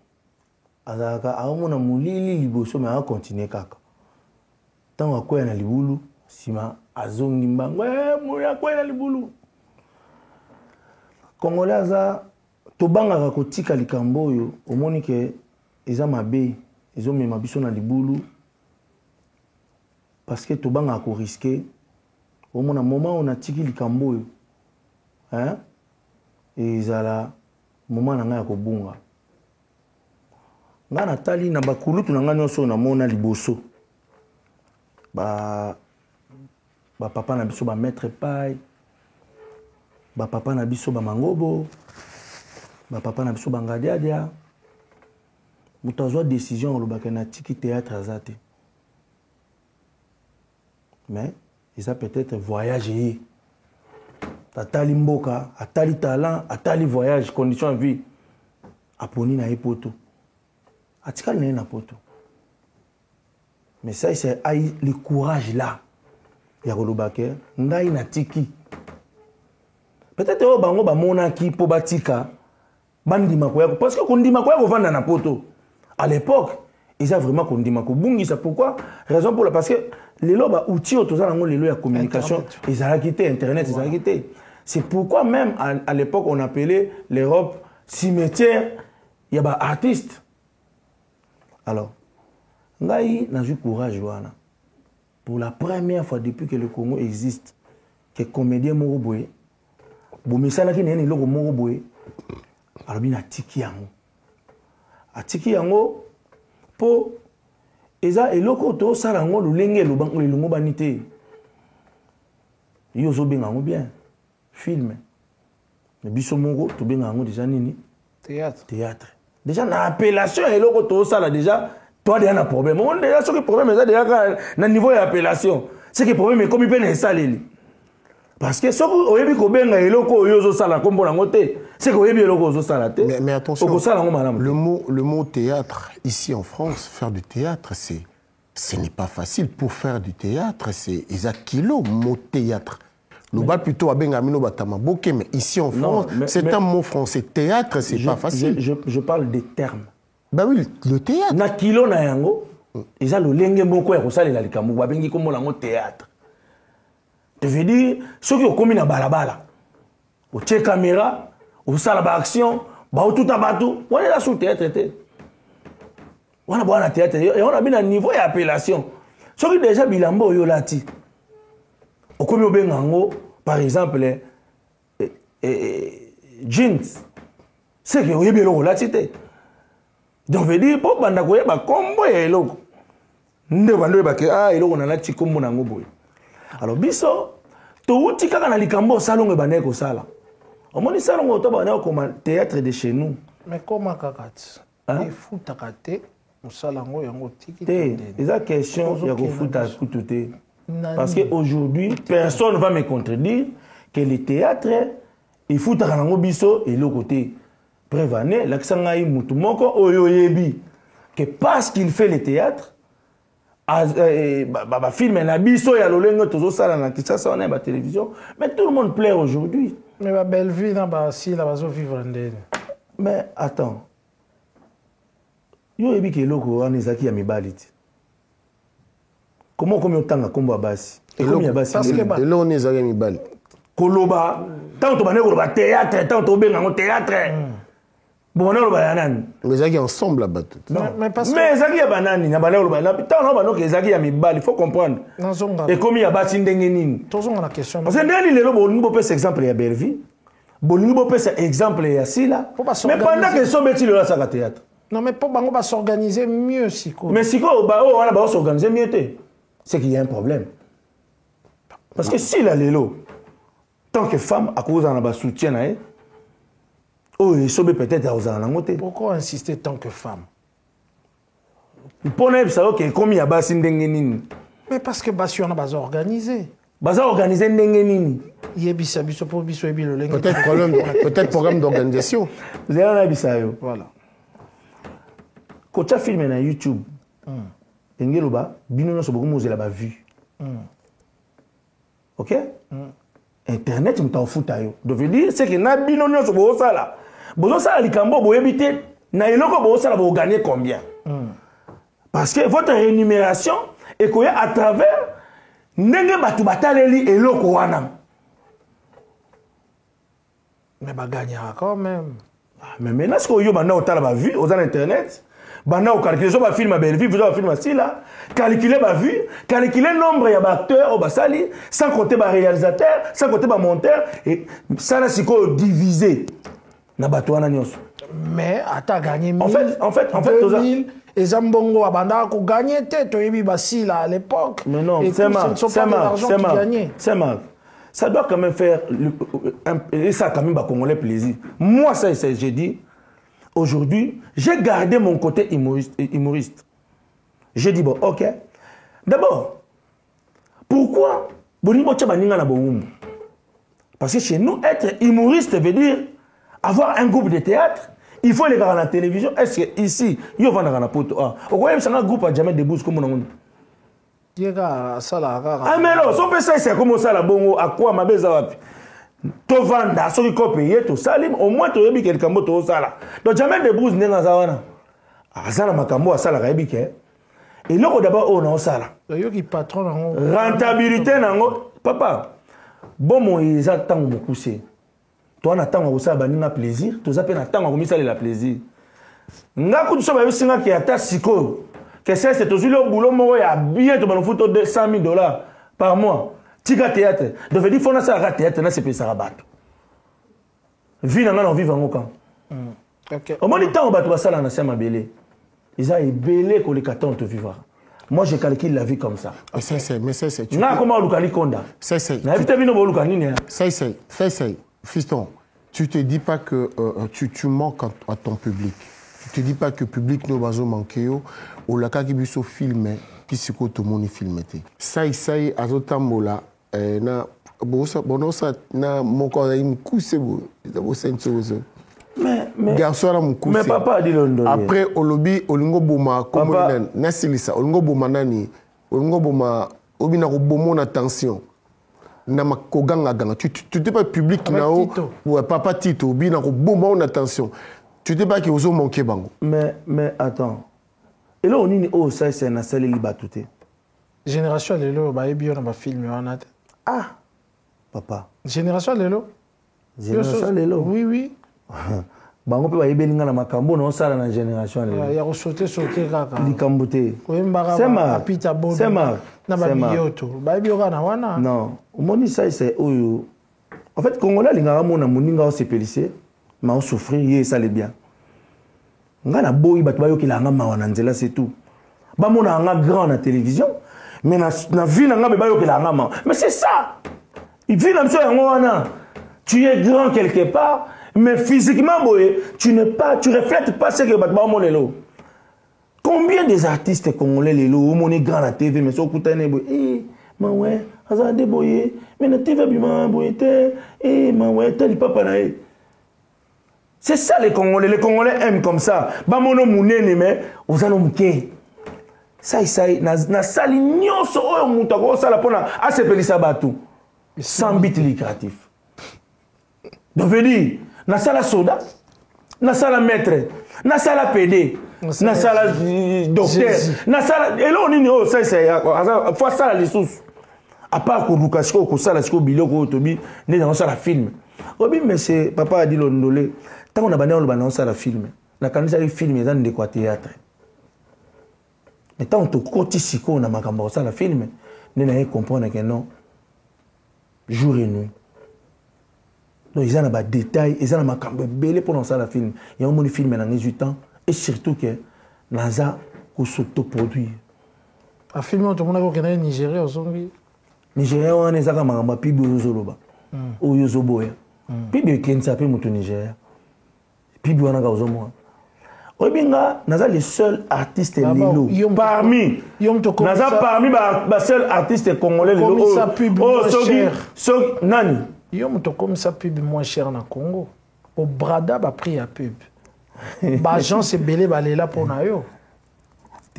azaka amona mulili liboso mais a continuer kaka. Tant akoya na libulu sima azongi mbango moya kwela libulu Congolais za tobanga kotika likambo oyo omoni ke eza mabe ezomema biso na libulu parce que tobanga ko risquer omona moment on a tiki likambo oyo ezala moment na nga ko bunga nga natali na bakulutu na nga nyonso na mona liboso ba papa na biso ba maître paille ba papa na biso ba mangobo ba papa na biso ba ngadiadia muto azwa décision lobaka na tiki théâtre azate mais ils a peut-être voyagé atali mboka atali talent atali voyage condition de vie aponi na epoto atikali na poto mais ça c'est le courage là ya kolobake ngai na tiki peut-être o bango ba monaki po batika bandima ko parce que kondima ko vanda na poto à l'époque ils ont vraiment condimé ça pourquoi raison pour la parce que les lois outils autour les lois de communication ils ont quitté internet ils ont quitté c'est pourquoi même à l'époque on appelait l'Europe cimetière il y a des artistes alors ngai n'a eu courage wana pour la première fois depuis que le Congo existe que comédien moko boye bomisana ki nene loko moko boye alors bina tiki yango po eza eloko to sala ngo lulenge longo banité yo zo benga ngo bien film mais biso moko to benga ngo déjà nini théâtre déjà na appellation eloko to sala déjà toi déjà na problème on déjà ce que problème eza déjà na niveau d'appellation c'est que problème est comme il peut na saleli parce que ce que oyebi ko benga eloko yo zo sala kombo na ngote c'est que oyebi eloko zo sala te mais attention le mot théâtre ici en France faire du théâtre ce n'est pas facile pour faire du théâtre c'est exact kilo mot théâtre le bal plutôt à bengamino batama boké mais ici en France c'est un mot français théâtre c'est pas facile je parle des termes bah oui le théâtre na kilo na yango eza lo lenge moko ya kosalela likambo babengi kombo nango théâtre. Je veux dire, ceux qui ont commis na balabala, au tché caméra, au salle d'action, au tout abatou, on est là sous le théâtre. On a bon théâtre et on a mis un niveau d'appellation. Ceux qui déjà bilambo yolati, au commis au bengango, par exemple, jeans, c'est que vous avez bien là cité. Donc je veux dire, pour banda koye ba combo ya eloko. Nde bando ba ke ah eloko na lati kombo nango boy. Alors biso to uti kaka na likambo salongo bane ko sala. Omoni salongo to bane ko théâtre de chez nous. Mais comment kakati? Il faut takate musalango yango tiki. C'est la question ya ko futa kututé. Parce que aujourd'hui personne va me contredire que le théâtre il faut takango biso et le côté prévané l'aksanga yi mutu moko oyoyebi que parce qu'il fait le théâtre film na biso ya lolengo tozo sala na Kinshasa on a la télévision mais tout le monde plaît aujourd'hui mais ba belle vie na ba si la bazo vivre ndene mais attends yo ebi ke loko on ezaki ya mibaliti comment otanga kombo basi eloko ya basi parce que là on ezaki ya mibali koloba tant to bane koloba théâtre tant to benga ngo théâtre bon on a banane mais ezaki ensemble là-bas mais ezaki ya banane na bale koloba na tant on banoka ezaki ya mibali il faut comprendre et comme ya basi ndenge nini tozonga la question parce que ndeni lelo bolingi bopesa exemple ya Belleville bolingi bopesa exemple ya Sila mais pendant que so beti le saka théâtre non mais pour bango ba s'organiser mieux siko mais siko ba on a ba s'organiser mieux c'est qu'il y a un problème parce que si la lelo tant que femme à cause en ba soutien na oh il sobe peut-être à osana ngote pourquoi insister tant que femme pour ne ça OK comme ya basi ndenge nini mais parce que basi on a bas organisé ndenge nini yebisa biso pour biso ebi le lenge peut-être programme d'organisation zéro na bisayo voilà quand tu filmes na YouTube engeloba bino no so bokumo zela ba vue OK internet muta ofuta yo donc veut dire c'est que na bino no so bo sala bozo sala likambo boyebite na eloko bo sala bo gagner combien parce que votre rémunération est koya à travers ndenge batu bataleli eloko wana mais ba gagner quand même mais maintenant ce que yo bana otala ba vue aux internet bana o calculer so ba film ba Belleville ba film Sila calculer ba vue calculer nombre ya ba acteurs au basali sans compter ba réalisateur sans compter ba monteur et ça là c'est quoi diviser na bato wana nyonso mais ata gagner 1000 en fait 2000 et Zambongo abanda ko gagner tête oyebi Basila à l'époque mais non c'est mal ça doit quand même faire et ça quand même ba congolais plaisir moi ça j'ai dit aujourd'hui j'ai gardé mon côté humoriste j'ai dit bon OK d'abord pourquoi bonimo tcha baninga na boumou parce que chez nous être humoriste veut dire avoir un groupe de théâtre il faut les gars à la télévision est-ce que ici yo vanda na poto au quoi même ça un groupe à jamais debout comme on diega sala ah mais non son pesa c'est comme ça la bongo à quoi ma beza wapi to vanda so ki ko payer to salim au moins to yebi quelqu'un moto sala donc jamais debout ndenga za wana azala makambo asala kayebi ke eloko d'abord on a osala yoki patron nango rentabilité nango papa bomo eza tango mokuse to na tango osala baninga plaisir toza pe na tango komisala la plaisir nga kutu so ba singa ki ata siko que c'est toujours le boulot moko ya bien to bano futo de $100,000 par mois tika théâtre donc veut dire faut na ça théâtre na c'est pesa rabato vie na ngana vivre ngoka OK au moins temps bato basala na sema belé ils a belé ko les 14 te vivre moi je calcule la vie comme ça mais c'est na comment lukali konda c'est na vite bino bo lukani ne c'est fiston tu te dis pas que tu manques à ton public. Tu te dis pas que le public ne va pas manquer ou la cas qui biso filmé qui se tout le monde filmé. Ça azotambola na bonosa na mon corps une couche beau mais garçon la mon couche mais papa a dit London après au lobby olingo boma comme na silisa olingo boma nani olingo boma obina ko bomo na tension na makoganga ganga tu t'es pas public nao ouais papa Tito bina ko bomo na tension. Tu t'es pas qui osent manquer bango. Mais attends. Et là on dit oh ça c'est na salle liba touté. Génération lelo ba ebi on ba film wana. Ah papa. Génération lelo. Génération lelo. Oui. Bango pe ba ebelinga na makambo na sala na génération lelo. Ya ko sauter kaka. Likambote. C'est marrant. C'est marrant. Na ba biyoto. Ba ebi na wana. Non, omoni ça c'est oyo. En fait Congolais lingara mona moninga o se pelissé. Mais on souffrir ça les bien ngana boyi batu bayo kilanga mawa na nzela c'est tout ba mona nga grand na télévision mais na vie na nga be bayo kilanga mawa mais c'est ça il vit na mso yango wana tu es grand quelque part mais physiquement boye tu reflètes pas ce que batu ba monelo combien des artistes congolais lelo moni grand na TV mais so kutane boye ma ouais azade boye mais na TV bima boye te ma ouais tali papa na c'est ça les Congolais aiment comme ça. Bamono mounene mais aux alomke. Ça na sali nyonso oyo muta ko sala pona asepelisa batu. Sans but lucratif. Donc veut dire na sala soda, na sala maître, na sala PD, na sala docteur, na sala et là on dit oh ça c'est faut ça les sous. À part ko Lukashko ko sala sko biloko tobi né dans ça la film. Obi mais c'est papa a dit l'ondolé. Tant qu'on a banné on ça la film. La candidat le film est dans de quoi théâtre. Mais tant que côté siko na makambo ça la film, ne n'a comprendre que non. Jour et nuit. Donc ils ont des détails, ils ont makambo belé pour ça la film. Il y a un film dans 18 ans et surtout que naza ko s'autoproduire. A film tout le monde a Nigeria aujourd'hui. Nigeria on est zaka makambo pibi ozoloba. O yozoboya. Pibi kensa pe mutu Nigeria. Pibi wana kazomo. Obinga naza le seul artiste lelo parmi naza parmi ba seul artiste congolais lelo so nani yom to comme ça pub moins cher na Congo au Brada ba prix à pub ba agence belé ba là pour na yo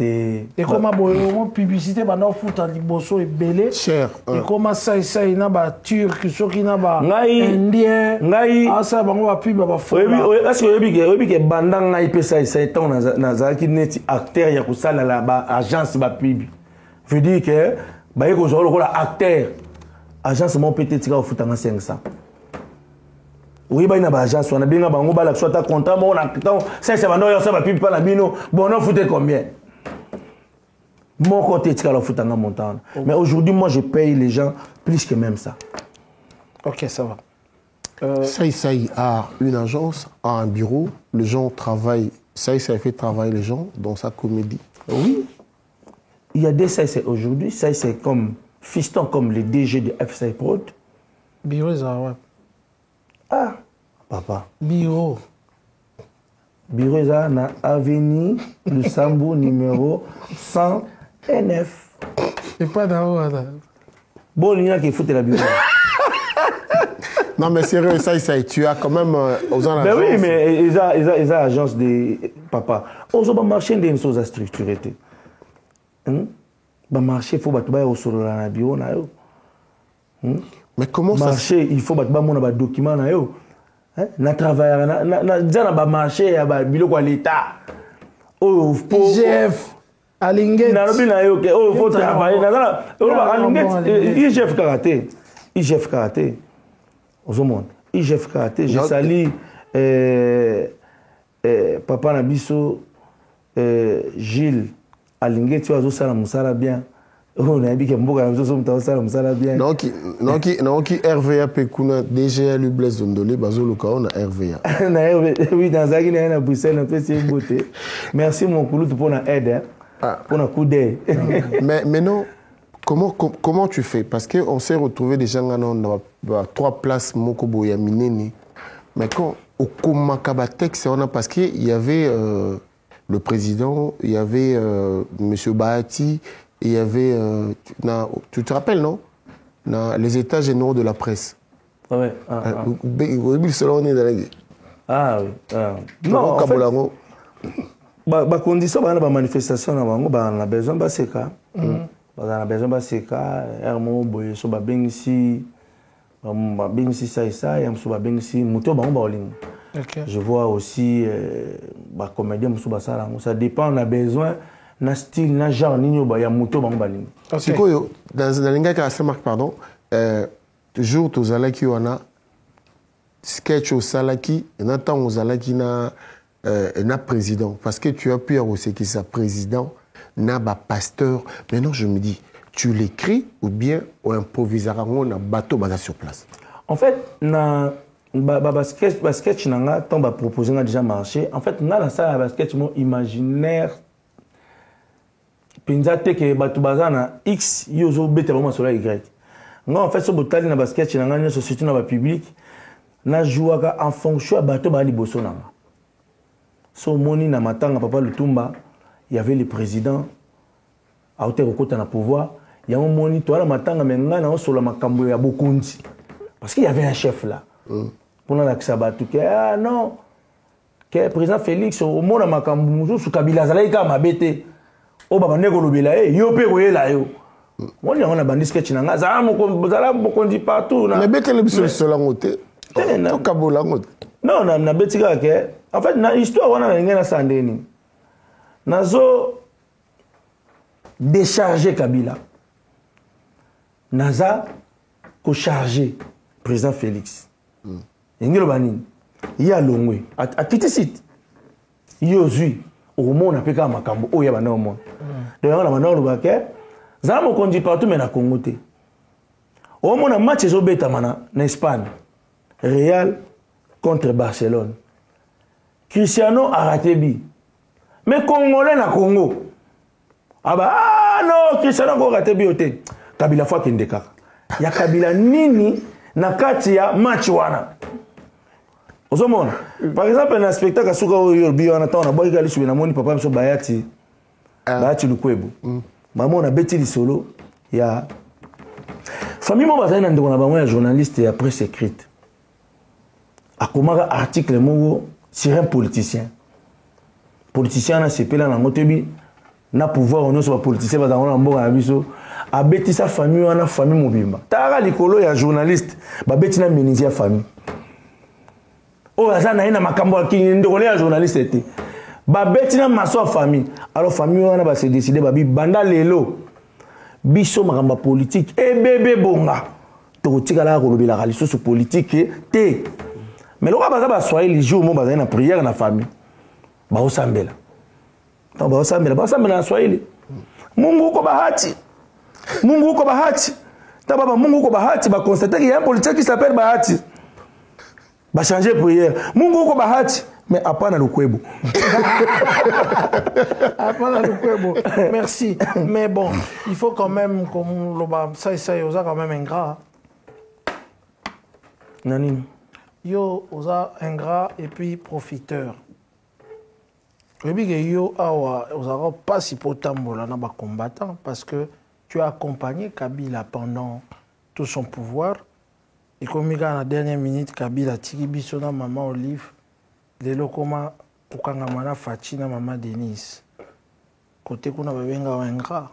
et comment boyo publicité ba na foot en liboso et belé cher et comment ça na ba turc soki na ba indien ngai asa bango ba pub ba fo est-ce que obi ke banda ngai pesa tant na za ki net acteur ya ko sala la ba agence ba pub veut dire que ba yeko zo lokola acteur agence mon peut-être ka foot en 500 oui ba ina ba agence wana benga bango ba la soit contrat mo na ça c'est bando ya ça ba pub pa na bino bon on fout combien. Mon côté, tu as la foot en montagne. Mais aujourd'hui, moi, je paye les gens plus que même ça. Ok, ça va. Saï a une agence, a un bureau. Les gens travaillent. Saï fait travailler les gens dans sa comédie. Oui. Il y a des Saï aujourd'hui. Saï c'est comme fiston, comme les DG de FSI Prod. Bureau, ça, ouais. Ah, papa. Bureau. Bureau, ça, na avenue Lusambo numéro 100. NF. C'est pas d'abord. Bon, il y a qui fout la bureau. Non, mais sérieux, ça, tu as quand même aux en agence. Oui, mais ils ont agence de papa. Aux autres marchés, des choses à structurer. Le marché, il faut battre sur le bureau. Mais comment ça marché, il faut battre mon document. Na travail, na marché, il y a l'État. IGF Alinguet. Faut travailler. IGF karaté. IGF karaté. Aux monde. IGF karaté. Je salue Papa Nabiso Gilles Alinguet. Tu as ça la moussala bien. On a dit que Mboka ça la moussala bien. Donc RVA Pekuna DGA lui Blaise Ondolé Bazoluka on a RVA. Oui, dans Zagine à Bruxelles, un peu c'est une beauté. Merci mon couloir pour la aide. Pour un coup d'œil. Mais non, comment tu fais? Parce qu'on s'est retrouvé déjà dans 3 places Mokobo Yamineni. Mais quand au Komakaba Texte, parce qu'il y avait le président, il y avait M. Bahati, il y avait. Tu te rappelles, non? Dans les états généraux de la presse. Ouais. Ah oui. Non, en fait, condition ba manifestation na bango ba na besoin ba seka ba na besoin ba seka ermo boye so ba bengisi ça ya so ba bengisi muto bango ba olinga. Je vois aussi ba comédien muso ba sala ça dépend on a besoin na style na genre nini ba ya muto bango ba linga. Sikoyo dans linga ka se marque pardon toujours tozalaki wana sketch au salaki na temps ozalaki na président, parce que tu as pu aussi qui ça président, n'a pas pasteur. Maintenant, je me dis, tu l'écris ou bien on improvise on a bateau sur place. En fait, basket, nanga tombe proposer a déjà marché. En fait, na la salle basket mon imaginaire. Pinzate que bateau bazana X yozo bete vraiment sur la Y. En fait, ce botali na basket nanga na société na ba public na jouaka en fonction à bateau ba liboso nanga. So moni na matanga papa Lutumba, il y avait le président a été recruté na pouvoir, il y a un moni toi la matanga menga na so la makambo ya bokundi parce qu'il y avait un chef là. Pour la Xabatu que ah non que président Félix au mona makambo musu kabila zala ika mabete o baba ndeko lobela yo pe koyela yo. Moni on a bandi sketch nanga za bokundi partout na. Mais bete le biso so la ngote. To kabola ngote. Non, na betika ke. En fait, na histoire wana na ngena sandeni. Nazo décharger Kabila. Naza ko charger président Félix. Ngelo banini. Ya longwe. A kiti site. Yozui. Au monde apeka makambo o ya bana au monde. Donc on a bana lo baké. Za mo konji partout mais na Congo te. Au monde match zo beta mana na Espagne. Real contre Barcelone. Cristiano a raté bi. Mais Congolais na Congo. Ah bah non, Cristiano a raté bi ote. Kabila fois kende kaka. Ya Kabila nini na kati ya match wana. Ozomona. Par exemple na spectacle asuka oyo bi wana taona boy gali subi na moni papa mso Bayati. Bayati Lukwebo. Maman na beti li solo ya famille mo bazana ndeko na bango ya journaliste ya presse écrite. A comment article mongo sur un politicien. Politicien na sepela na ngotebi na pouvoir on so politicien ba dans mboka na biso a beti sa famille wana famille mobimba. Tara likolo ya journaliste ba beti na ministre ya famille. O azana ina makambo akini ndeko ya journaliste était. Ba beti na maso famille. Alors famille wana ba se décider ba bi banda lelo. Biso makambo politique e bébé bonga. To tikala ko lobela ka liso politique te. Mais le roi baza swahili jour mo baza na prière na famille ba osambela to ba osambela na swahili Mungu uko bahati ta baba Mungu uko bahati ba constater qu'il y a un politique qui s'appelle Bahati ba changer prière Mungu uko bahati mais hapana Lukwebo. Hapana Lukwebo. Merci mais bon il faut quand même comme loba ça yoza quand même ingrat nani yo oza ingrat et puis profiteur. Rebi que yo awa oza pas si potambola na ba combattant parce que tu as accompagné Kabila pendant tout son pouvoir et comme dans la dernière minute Kabila tiki biso na maman Olive lelo koma kokanga mana Fachi na maman Denise côté kuna babenga wa ingrat.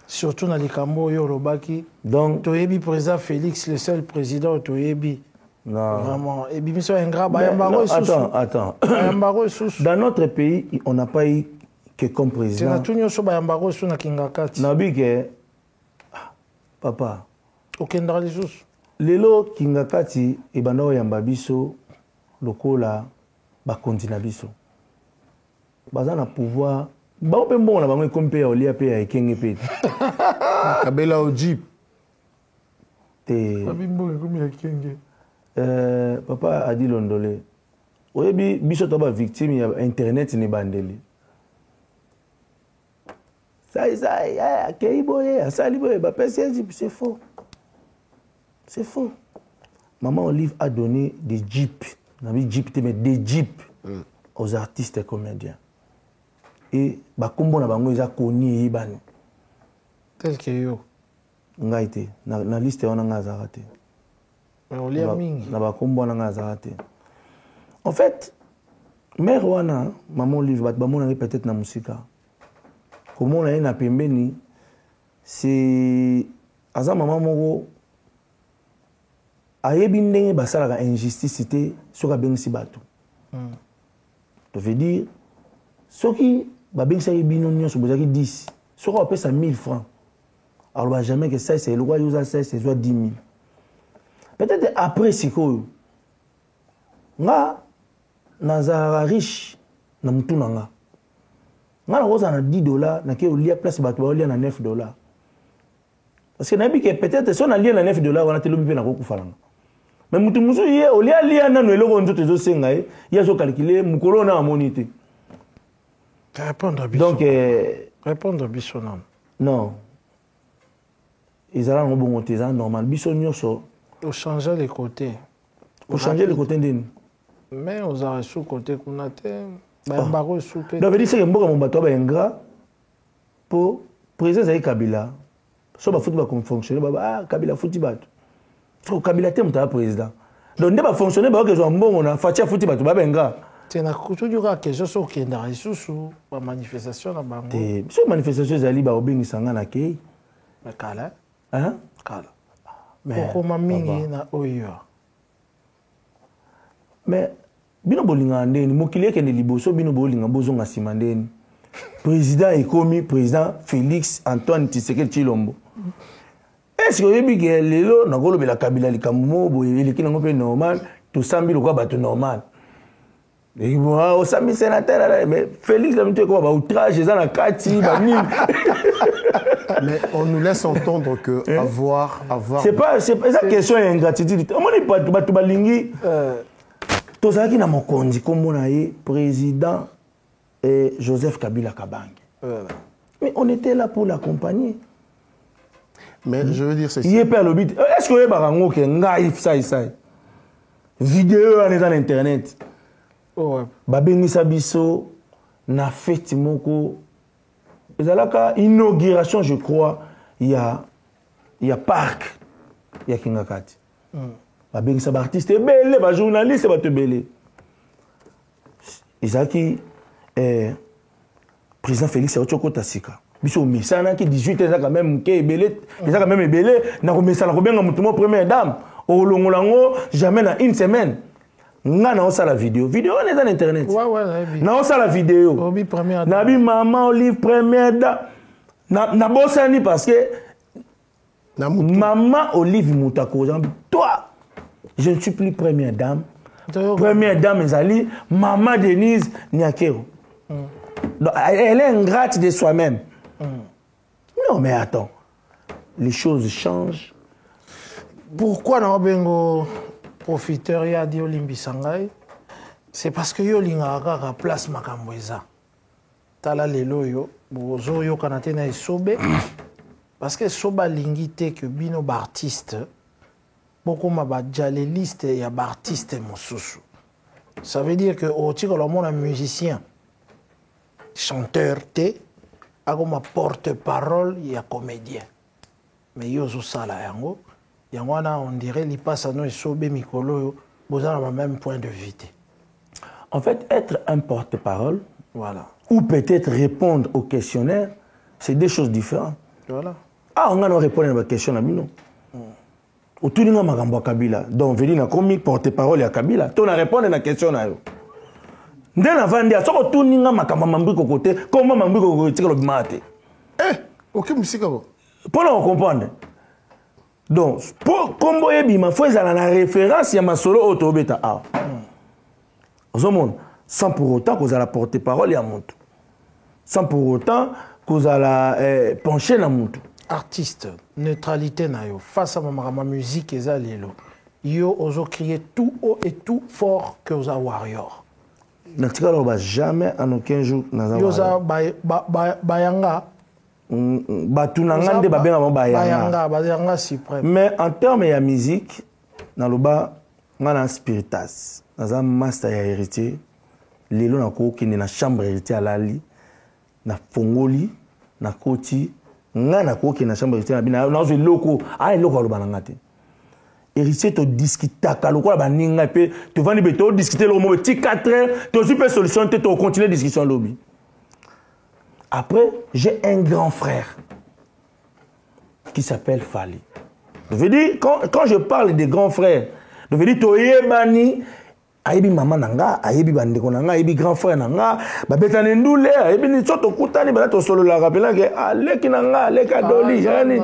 Surtout dans les Cambo Yorobaki. Donc, Toyebi président Félix, le seul président Toyebi. Non. Vraiment. Et Bimiso Ingra, Bayambaro et Soussou. Attends. Bayambaro et Soussou. Dans notre pays, on n'a pas eu que comme président. C'est tout sur Bayambaro et Soussou na Kingakati. Nabike, papa. Okendra les Soussou. Lelo Kingakati, et bando yamba biso, lokola, bakondi na biso. Baza na pouvoir. Ba ope mbongo na bango comme pe ya olia pe ya ekenge pe. Kabela au Jeep. Te. Babimbo comme ya Kenge. Papa a dit Londolé. Oyebi biso to ba victime ya internet ni bandeli. Ça, Keiboye, Asaliboye, c'est faux. C'est faux. Maman Olive a donné des jeeps, mais des jeeps aux artistes et comédiens. Et Bakumbo na bango ils connu Iban. Tel que yo. Ngaite, na liste on a zarate. Mais on lia mingi. Na Bakumbo na zarate. En fait, mère wana, maman Olive, bamona peut-être na musika. Comment on a une pembeni, c'est Aza maman moko ayebi ndenge basala injustice sur la bengsi bato. Ça veut dire soki ba bengsi bino nyonso bozaki 10, soki on paye ça 1000 francs. Alors bah jamais que ça c'est le roi usa ça c'est soit 10 000. Peut-être après sikoyo. Nga nazara riche na mutu nanga. Nga na $10, na ke olia place bato ba olia na $9. Parce que nabi que peut-être si on a lié na $9, on a telo bipe na ko kufalanga. Mais mutu musu ye olia lia na no eloko nzoto zo senga e, ya zo calculer mukolo na amonité. Répondre à Bisson. Donc répondre à Bisson non. Non. Ils allaient bon ça normal. Bisson nyoso. Faut changer les côtés. Faut changer les côtés d'ine. Mais aux arrêts sous côté qu'on a té Bayambaro soupé. Donc veut dire c'est que mboka mon bato ba ingra pour président Zaï Kabila. So ba football comme fonctionner ba Kabila fouti bato. So Kabila te mta président. Donc ne ba fonctionner ba que zo mbongo na fatia fouti bato ba benga. C'est na toujours quelque chose qui est dans les sous ba manifestation na bango. Te so manifestation zali ba obengi sanga na kei. Mais kala. Hein? Kala. Mais comment mingi na oyo. Mais bino bolinga ndeni mokili ke ne liboso bino bolinga bozonga sima ndeni. Président ekomi président Félix Antoine Tshisekedi Tshilombo. Est-ce que yebi ke lelo na golo bela Kabila likambo boye eleki nango pe normal to sambi lokwa bato normal. Et bon au sambi sénateur mais Félix la mute ko ba outrage za na kati ba nini. Mais on nous laisse entendre que avoir c'est pas ça question ingratitude. On n'est pas bato balingi tozalaki na mokonzi kombo na ye président Joseph Kabila Kabange. Mais on était là pour l'accompagner. Mais je veux dire ceci. Il est pas le but. Est-ce que barango ke ngai ça vidéo en dans internet. Ouais. Babengisa biso na fête moko. Ezalaka inauguration je crois il y a parc il y a Kingakati. Babengisa ba artiste belé ba journaliste ba te belé. Ezaki président Félix Otoko Tasika. Biso mesana ki 18 ans quand même ke belé, ça quand même belé na ko mesana ko benga mutumo première dame. O longolango jamais na une semaine. Nga na osa la vidéo. Vidéo on est dans internet. Ouais. Na osa la vidéo. Obi première dame. Na bi maman Olive première dame. Na bosani parce que maman Olive Moutako, toi je ne suis plus première dame. Première dame Ezali, maman Denise Nyakero. Donc, elle est ingrate de soi-même. Non mais attends, les choses changent. Pourquoi na bengo profiteur ya di Olimbi Sangai? C'est parce que yo linga kaka place makambo eza. Tala lelo yo, bozo yo kanate na isobe. Parce que soba lingi te que bino ba artiste. Beaucoup ma ba jale liste ya ba artiste mosusu. Ça veut dire que au tiko le monde musicien, chanteur te, agoma porte-parole ya comédien. Mais yo zo sala yango, yango na on dirait li passe à nous sobe mikolo, bozana le même point de vue. En fait, être un porte-parole, voilà, ou peut-être répondre au questionnaire, c'est deux choses différentes. Voilà. Ah, on va répondre à la question à Bino. otuninga makambo ya Kabila donc veli na komi porte-parole ya Kabila to na répondre na question na yo nde na vandi soko otuninga makambo mambiko kote koma mambiko kote ko bimate ok musika ko pour nous comprendre donc pour combo ebima faut ezala na référence ya masolo otobeta a ozomona sans pour autant que la porte-parole ya mutu sans pour autant que la pencher na mutu artiste neutralité na yo face à ma musique eza lelo yo ozo crier tout haut et tout fort que oza warrior na tikalo ba jamais en aucun jour na za yo za bayanga batunanga nde babenga bayanga suprême mais en termes ya musique na loba ngana spiritas naza master ya héritier lelo na ko kende na chambre héritier alali na fongoli na koti ngana ko kende na chambre héritier na bina na zo loko ai loko aloba na ngate héritier to discuter ka lokola baninga pe to vandi be to discuter lo mo ti 4 heures to super solution te to continuer discussion lobby. Après, j'ai un grand frère qui s'appelle Fali. Je veux dire, quand je parle des grands frères, je veux dire, Toyebani, Aïbi maman nanga, Aïbi bandeko nanga, Aïbi grand frère nanga, Babetane ndoule, Aïbi ni soto kutani, Balato solo la rappelant que Aleki nanga, Aleki adoli, Jani.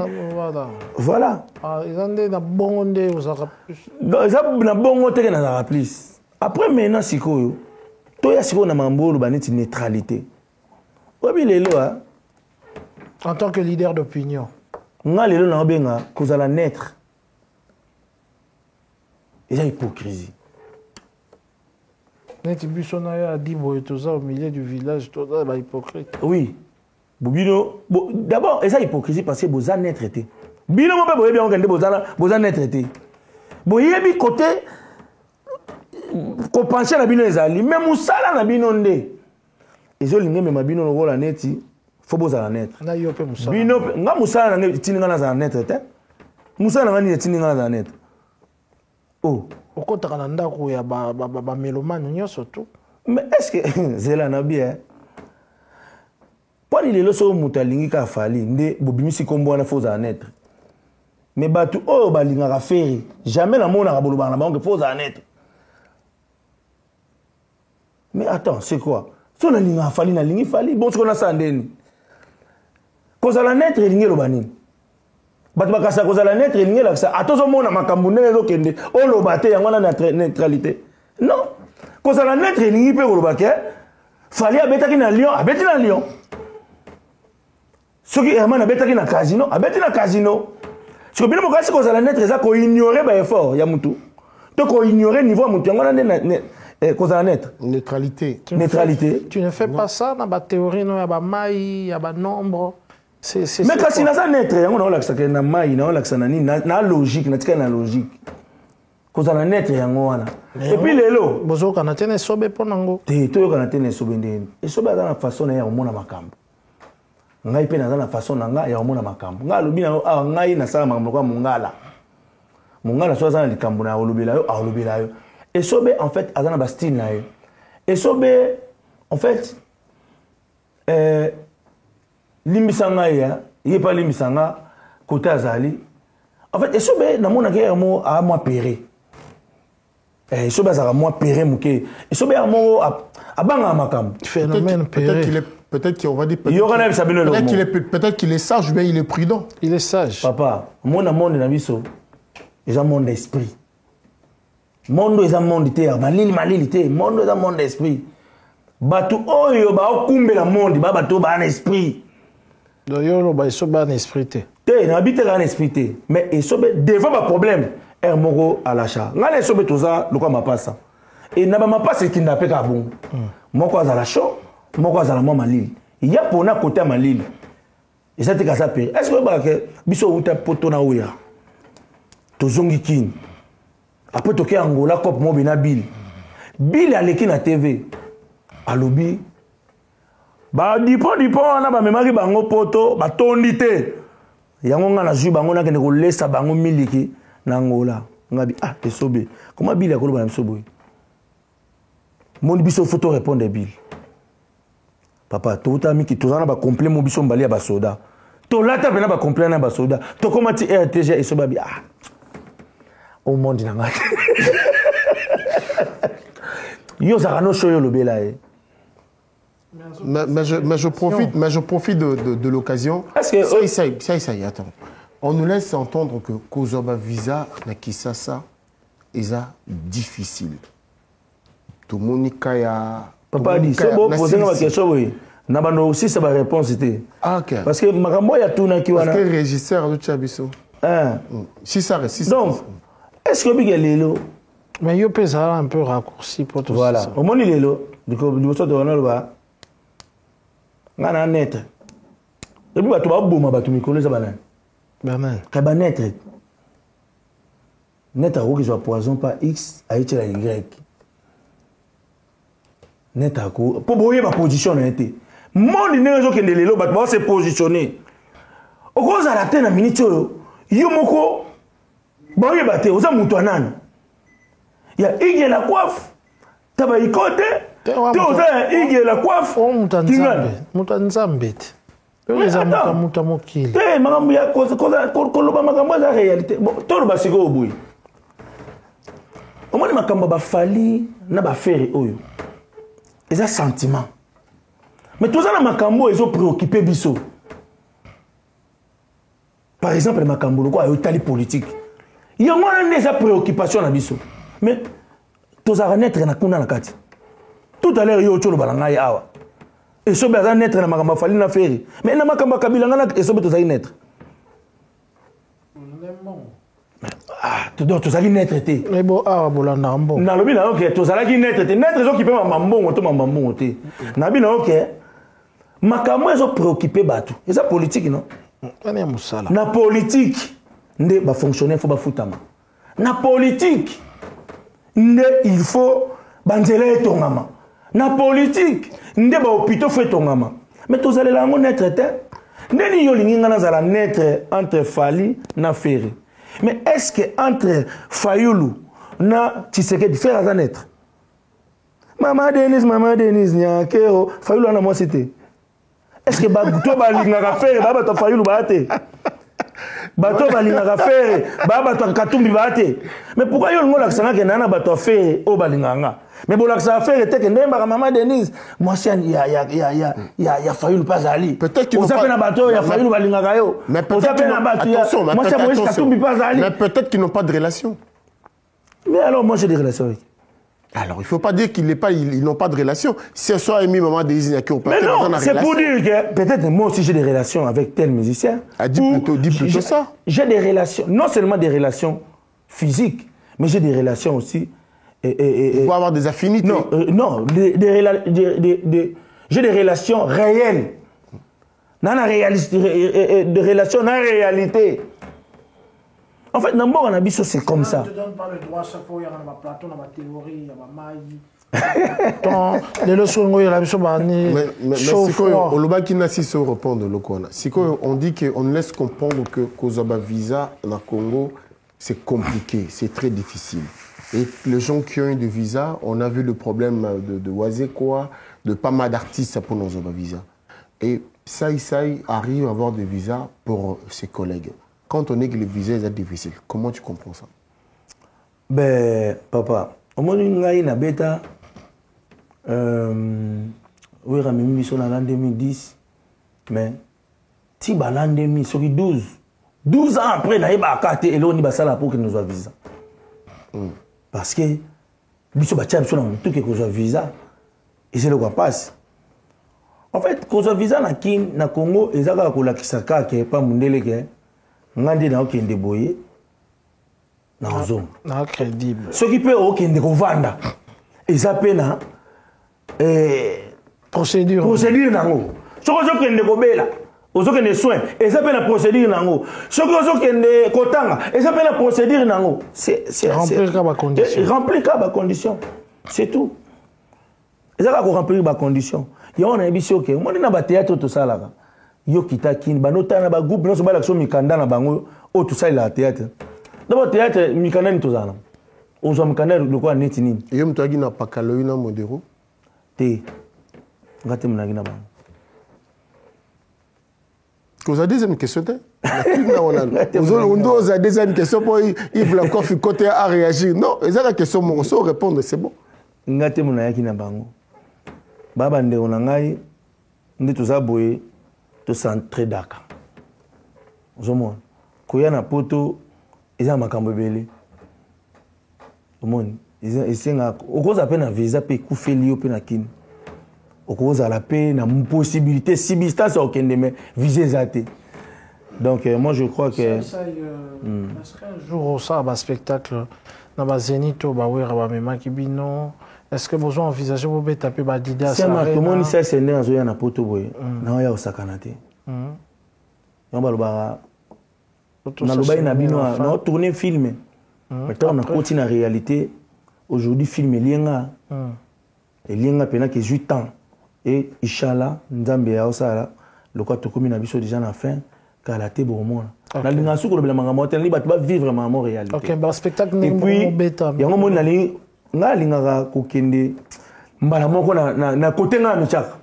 Voilà. Ils ont des bongondé aux araplis. Ils ont des bongondé aux araplis. Après, maintenant, Sikoyo, Toya Sikoyo na mambolo, baneti neutralité. En tant que leader d'opinion. Nga lelo na obenga kozala naître. Et ça hypocrisie. Neti Bussonaya a dit boyetoza au milieu du village toza ba hypocrite. Oui. Bobino d'abord et ça hypocrisie parce que boza naître été. Bino mo pe boyebi on kende boza naître été. Boyebi côté ko pencher na bino ezali même musala na bino nde. Ils ont l'ingé mais bino no la neti faut boza la net na yo pe musala bino nga musala na tininga na za net te musala na ni tininga na za net oh okotaka na ndako ya ba melomane nyoso tout mais est-ce que zela na bien pour les loso mutalingi ka fali nde bobimisi kombo na faut za net mais batu oh balinga ka faire jamais la mona ka boloba na banque faut za net mais attends c'est quoi so na linga fali na lingi fali bon siko na sandeni kozala netre lingi loba nini bato bakasa kozala netre lingi laksa atozo mona makambo ndenge ezokende oloba te yango na neutralité non kozala netre lingi mpe koloba ke fali abetaki na lion abeti na lion soki herman abetaki na casino abeti na casino siko bino bokasi kozala netre eza koignore baeffort ya mutu to koignore niveau ya mutu yango na nde neutralité. Neutralité. Tu ne fais pas ça dans la théorie, non, il y a des mailles, il y a des nombres. Mais quand il y a neutre, il y a une maille, il y a une logique, il y a une logique. Quand il y a neutre, il y a une et puis les lots. Vous avez un téné sobe pour nango. Tu as un téné sobe ndeni. Et sobe dans la façon il y a un mona makambo. Ngai pe dans la façon nanga il y a un mona makambo. Nga lobi na ngai na sala makambo kwa mungala. Mungala so za likambo na olobela yo. Et Sobe, en fait, a un style. Et Sobe, en fait, Limbisanga, il n'y a pas Limbisanga, côté Azali. En fait, et Sobe, dans mon avis, a moi péré. Et Sobe, a moi péré, mouké. Et Sobe, a moi, a banga makam. Phénomène péré. Peut-être qu'il va dire. Peut-être qu'il est sage, mais il est prudent. Il est sage. Papa, mon amour de Nabiso, ils ont un monde d'esprit. Monde est un monde terre, malili te, monde est un monde d'esprit. Batu oyo ba okumbe la monde, ba batu ba un esprit. Do yo ba so ba un esprit te. Te na habite un esprit te, mais eso be devant ba problème, er moko à l'achat. Ngale so be toza lokwa mapasa. Et na ba mapasa ki ndape ka bon. Moko azala chaud, moko azala mo malili. Il y a pona côté malili. Et ça te ka ça pe. Est-ce que ba ke biso uta poto na oya. Tozongi kin. Après, tu as Angola, Cop Mobina Bill. Bill a l'équipe na TV. A lobby. Bah, dipon, on a ma mémoire, bango poto, bah, tondité. Yango na ju bango na kene ko lesa bango miliki na Angola. Ngabi, ah, te sobe. Comment Bill a kolo ba msoboy? Mon biso photo répondre Bill. Papa, to utami ki tozana ba complet mo biso mbali ya ba soda. To lata bena ba complet na ba soda. To comment ti RTG et soba bi ah. au monde na ngai. Yo zakano shoyo lobela e. Mais je profite de l'occasion. Ça, attends. On nous laisse entendre que Kozoba Visa na Kisasa est difficile. Tout le monde a... Papa dit, c'est bon, poser ma question, oui. Nabano aussi, ça va répondre, c'était. Ah, ok. Parce que Makambo, il y a tout qui Parce que le régisseur de Tchabiso. Si ça reste. Donc, est-ce que Big Lelo? Mais il peut ça un peu raccourci pour tout ça. Voilà. Au moins, il est là. Du coup, il faut donner le bas. On a net. Et puis, tu vas boum, tu me connais ça, banane. Banane. Kaba net. Net à où que je poison par X, à la Y. Net à quoi? Pour bouiller ma position, n'a été. Mon dinero qui est de l'élo, bah, se positionner. Au cause à la tête, à minute, yomoko, bouiller batté, aux amoutoinan. Il y a Iggy la coiffe, tabaïkote, tu as Iggy la coiffe, oh, Moutanzambe. Les amours, Moutamokil. Eh, madame, il y a cause, la réalité. Bon, tout le basico au bout. Au moins, ma camba fali, n'a pas fait, oyo. Ils ont sentiment. Mais tout ça, ma cambo, ils ont préoccupé biso. Par exemple, ma cambo, quoi, il y a une politique. Il y a des préoccupations à biso. Mais tout ça, naître na kuna na kati. Tout à l'heure, il y a autre chose balanga awa. Et ce bazar naître na makamba fali na feri. Mais na makamba kabila ngana et ce beto naître. Ah, tu dois tous aller naître té. Mais bon, ah, bolanda ambo. Na lobi na ok, tous aller naître té. Naître zo qui peut mambongo to mambongo té. Na bi na ok. Makambo ezo préoccupé batu. Et ça politique non? Ana musala. Na politique nde ba fonctionner faut ba futama. Na politique nde il faut banzela etongama. Na politique nde ba hôpital fait tongama. Mais tous aller la naître té. Nde yo lingi ngana zala naître entre Fali na Ferry. Mais est-ce que entre Fayoulou na Tshisekedi faire à naître? Maman Denise, Nyakero, Fayoulou na moi c'était. Est-ce que Bato Balingaka faire, Baba Fayoulou Bate? Bato Balingaka faire, Baba Katumbi Bate? Mais pourquoi yon ngolak sanga ke nana Bato faire au Balinganga? Mais bon, ça faire était que Maman Denise, moi c'est il y a Fayoulou pas ali. Peut-être qu'il pas bateau, il y a Fayoulou Balingaka yo. Mais peut-être qu'ils n'ont pas de relation. Mais alors moi j'ai des relations avec. Alors, il ne faut pas dire qu'ils n'ont pas de relation. Si ce soit mis Maman Denise qui ont pas mais non, c'est pour dire que peut-être moi aussi j'ai des relations avec tel musicien. Dis plutôt ça. J'ai des relations, non seulement des relations physiques, mais j'ai des relations aussi. Il faut avoir des affinités. Non, j'ai des relations réelles. Des relations dans la réalité. En fait, dans mon avis, c'est comme ça. Je ne te donne pas le droit, chaque fois, il y a ma plateau, dans ma théorie, il y a ma maille. Les leçons, il y a la mission, mais on dit qu'on laisse comprendre que Kozoba Visa, dans le Congo, c'est compliqué, c'est très difficile. Et les gens qui ont eu des visas, on a vu le problème de Wazekwa, de pas mal d'artistes pour nos visas. Et Saï arrive à avoir des visas pour ses collègues. Quand on dit que les visas sont difficiles, comment tu comprends ça? Ben, papa, au moins, il y a une bêta. Oui, Ramimi, sont en 2010. Mais, si l'an 2012, 12 ans après, il y a une carte et l'on y a pour que nous ayons visa. Parce que, biso ba tcham sona mutu ke koza visa et c'est le quoi passe. En fait, koza visa na Congo ezaka ko lakisaka ke pa mundele ke ngandi na okende boye na ozonga. Na crédible. Ce qui peut okende ko vanda. Ezape na procédure nango. Soko okende ko bela. Ozokende soin, et ça fait la procédure nango. Ce que ozokende kotanga, et ça fait la procédure nango. C'est remplir la condition. Remplir la condition. C'est tout. Et ça va remplir la condition. Il y a un émission que moi na ba théâtre tout ça là. Yo kitaki ba nota na ba groupe non so ba l'action mikanda na bango o tout ça il a théâtre. D'abord théâtre mikanda ni tout ça là. Ozo mikanda le quoi neti nini. Yo mtagi na pakaloyi na modero. Te. Ngate mnagi na bango. Vous avez deuxième question, vous avez deuxième question pour Yves Lacoff côté à réagir. Non, ils ont la question, on sait répondre, c'est bon. Ngate munayaki na bango. Baba ndeko na ngai ndi tozaboye to centre daka. Ozomona. Koya na poto eza makambo ebele. Omoni, isenga okoza pe na visa pe kufeli yo pe na kini. Okoza la pe na possibilité substance okende mais viser zate. Donc moi je crois que est-ce qu'un jour ça va spectacle na ba Zénith ba wera ba mema kibino est-ce que vous envisagez vous taper ba Didas ça marque mon ça c'est né azoya na poto boye na ya osakana te yamba loba na loba ina bino na tourner film maintenant on continue en réalité aujourd'hui film lienga lienga pena que 8 ans et inchallah nzambe ya osala lokwa tokomi na biso déjà na fin kala te bomona na linga suko le manga motel li bat ba vivre vraiment en réalité. OK, ba spectacle ni beta yango moni na li nga linga ko kende mbala moko na côté nga michaka.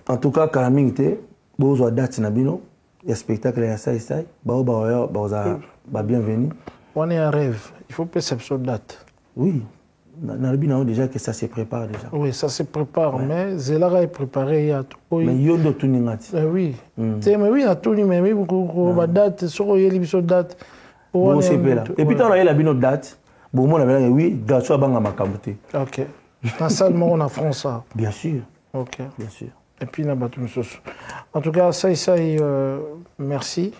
En tout cas kala mingte bozo date na bino ya spectacle ya sai ba bienvenue. On est un rêve, il faut perception date. Oui. Dans le bino déjà que ça se prépare déjà. Oui, ça se prépare, ouais. Mais Zelara est préparé il y a tout. Mais yondo tout ningati. Oui. Mais oui, à tout mais oui beaucoup date sur y a date. Bon c'est là. Et puis on a la bino date. Bon moi on a oui, gacho banga makamute. OK. Dans seulement on a France ça. Bien sûr. OK. Bien sûr. Et puis na batu musoso. En tout cas, ça merci.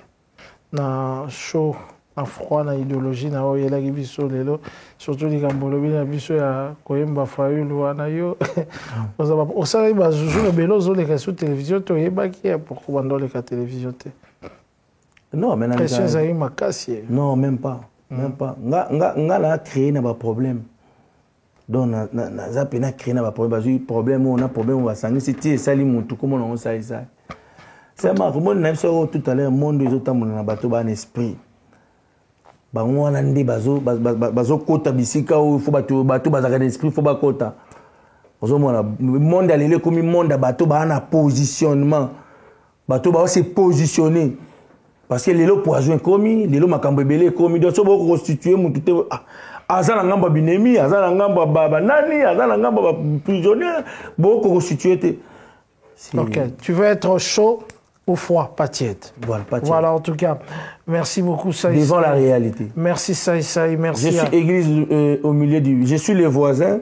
Na show en froid na idéologie na oyela biso lelo surtout les gambolobi na biso ya koyemba fayulu wana yo osala ba joujou le belo zo le sur télévision to yeba ki pour bando le ka télévision te. Non mais question ça y makasi. Non même pas nga la créer na ba problème donc na za pena créer na ba problème on a problème va sangi c'est sali mutu comme on ça c'est ma comme on a tout à l'heure monde les autres na bato ba en esprit bango wana ndi bazo kota bisika o faut bato bazaka d'esprit faut ba kota ozomona monde alele comme monde bato ba na positionnement bato ba se positionner parce que lelo poison komi lelo makambo ebele komi donc so boko constituer mutu te azala ngamba binemi azala ngamba baba nani azala ngamba prisonnier boko constituer te. OK, tu veux être chaud ou froid, pas tiède. Voilà, en tout cas, merci beaucoup Saï. Devant la réalité. Merci Saï, merci. Je suis église au milieu du... Je suis le voisin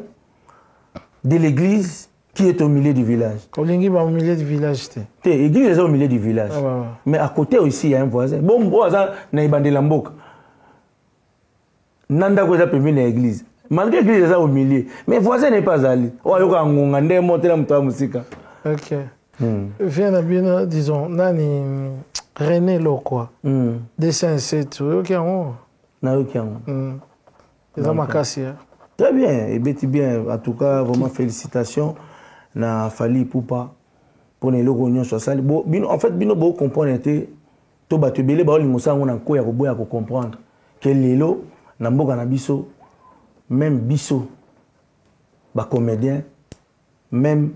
de l'église qui est au milieu du village. Olingi va au milieu du village. L'église est au milieu du village. Ah, ouais. Mais à côté aussi, il y a un voisin. Bon, voisin, na ibande lamboka. Nanda ko za pembe na église. Malgré l'église est au milieu, mais voisin n'est pas allé. Oh, yoka ngonga ndé monter na mutwa musika. OK. Viens bien, disons, nani René Lo quoi. Dessin c'est OK on. Na OK on. Ils ont makasi. Très bien, et bien en tout cas vraiment félicitations na Fally Ipupa pour les logos sur ça. En fait bino bo comprendre était to batu belé ba limosa ngona ko ya ko boya ko comprendre que lelo na mboka na biso même biso ba comédien même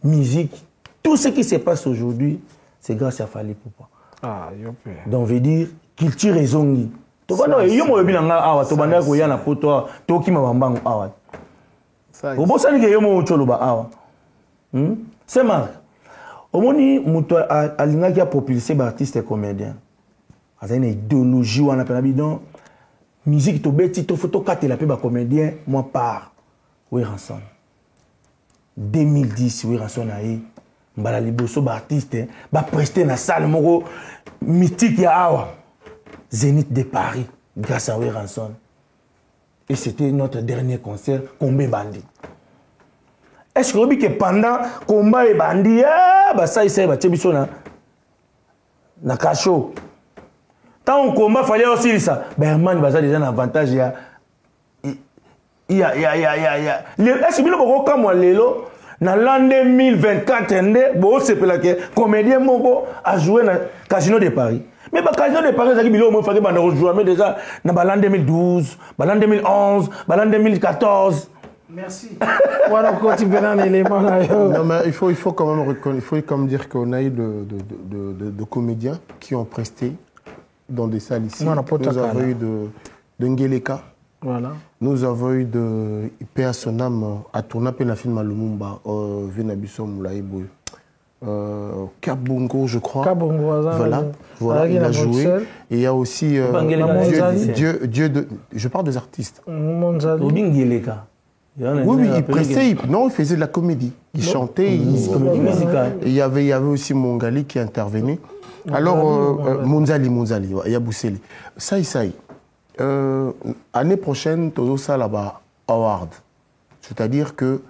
musique. Tout ce qui se passe aujourd'hui, c'est grâce à Fally Ipupa. Ah, yopé. Donc, veut dire culture et zongi. Tu vois, non, yo mo binanga awa, to banda ko yana poto, to ki mabambango awa. Au bon sens que yo mo cholo ba awa. C'est marrant. Au moni muto alinga ki a propulsé ba artiste et comédien. Asa une idéologie wana pena bidon. Musique to beti to photo katela pe ba comédien, moi part. Oui ranson. 2010 oui ranson ayi. Mbala liboso ba artiste ba prester na salle moko mythique ya awa Zénith de Paris grâce à Way Ranson. Et c'était notre dernier concert Combat Bandi. Est-ce que pendant Combat et Bandi ba ça il ba tchebiso na cacho tant on combat fallait aussi ça Berman ba ça déjà un avantage ya est-ce que bino boko kamwa lelo dans l'an 2024, c'est que comédien Moko a joué dans le Casino de Paris. Mais le Casino de Paris, il faut déjà dans l'an 2012, l'an 2011, l'an 2014. Merci. Voilà, on continue un élément là. Non, mais il faut quand même reconnaître, il faut quand même dire qu'on a eu de comédiens qui ont presté dans des salles ici. Nous avons eu de Ngeleka. Voilà. Nous avons eu de P.A. Sonam à tourner un film à Lumumba, Venabiso Moulaïbou. Kabongo, je crois. Kabongo, voilà, il a joué. Et il y a aussi Dieu de... Je parle des artistes. Ngeleka. Oui, il prestait, il faisait de la comédie. Il chantait, il y avait aussi Mongali qui intervenait. Alors, Monzali, il y a Bousseli. Ça. Année prochaine, tout ça là-bas, award. C'est-à-dire que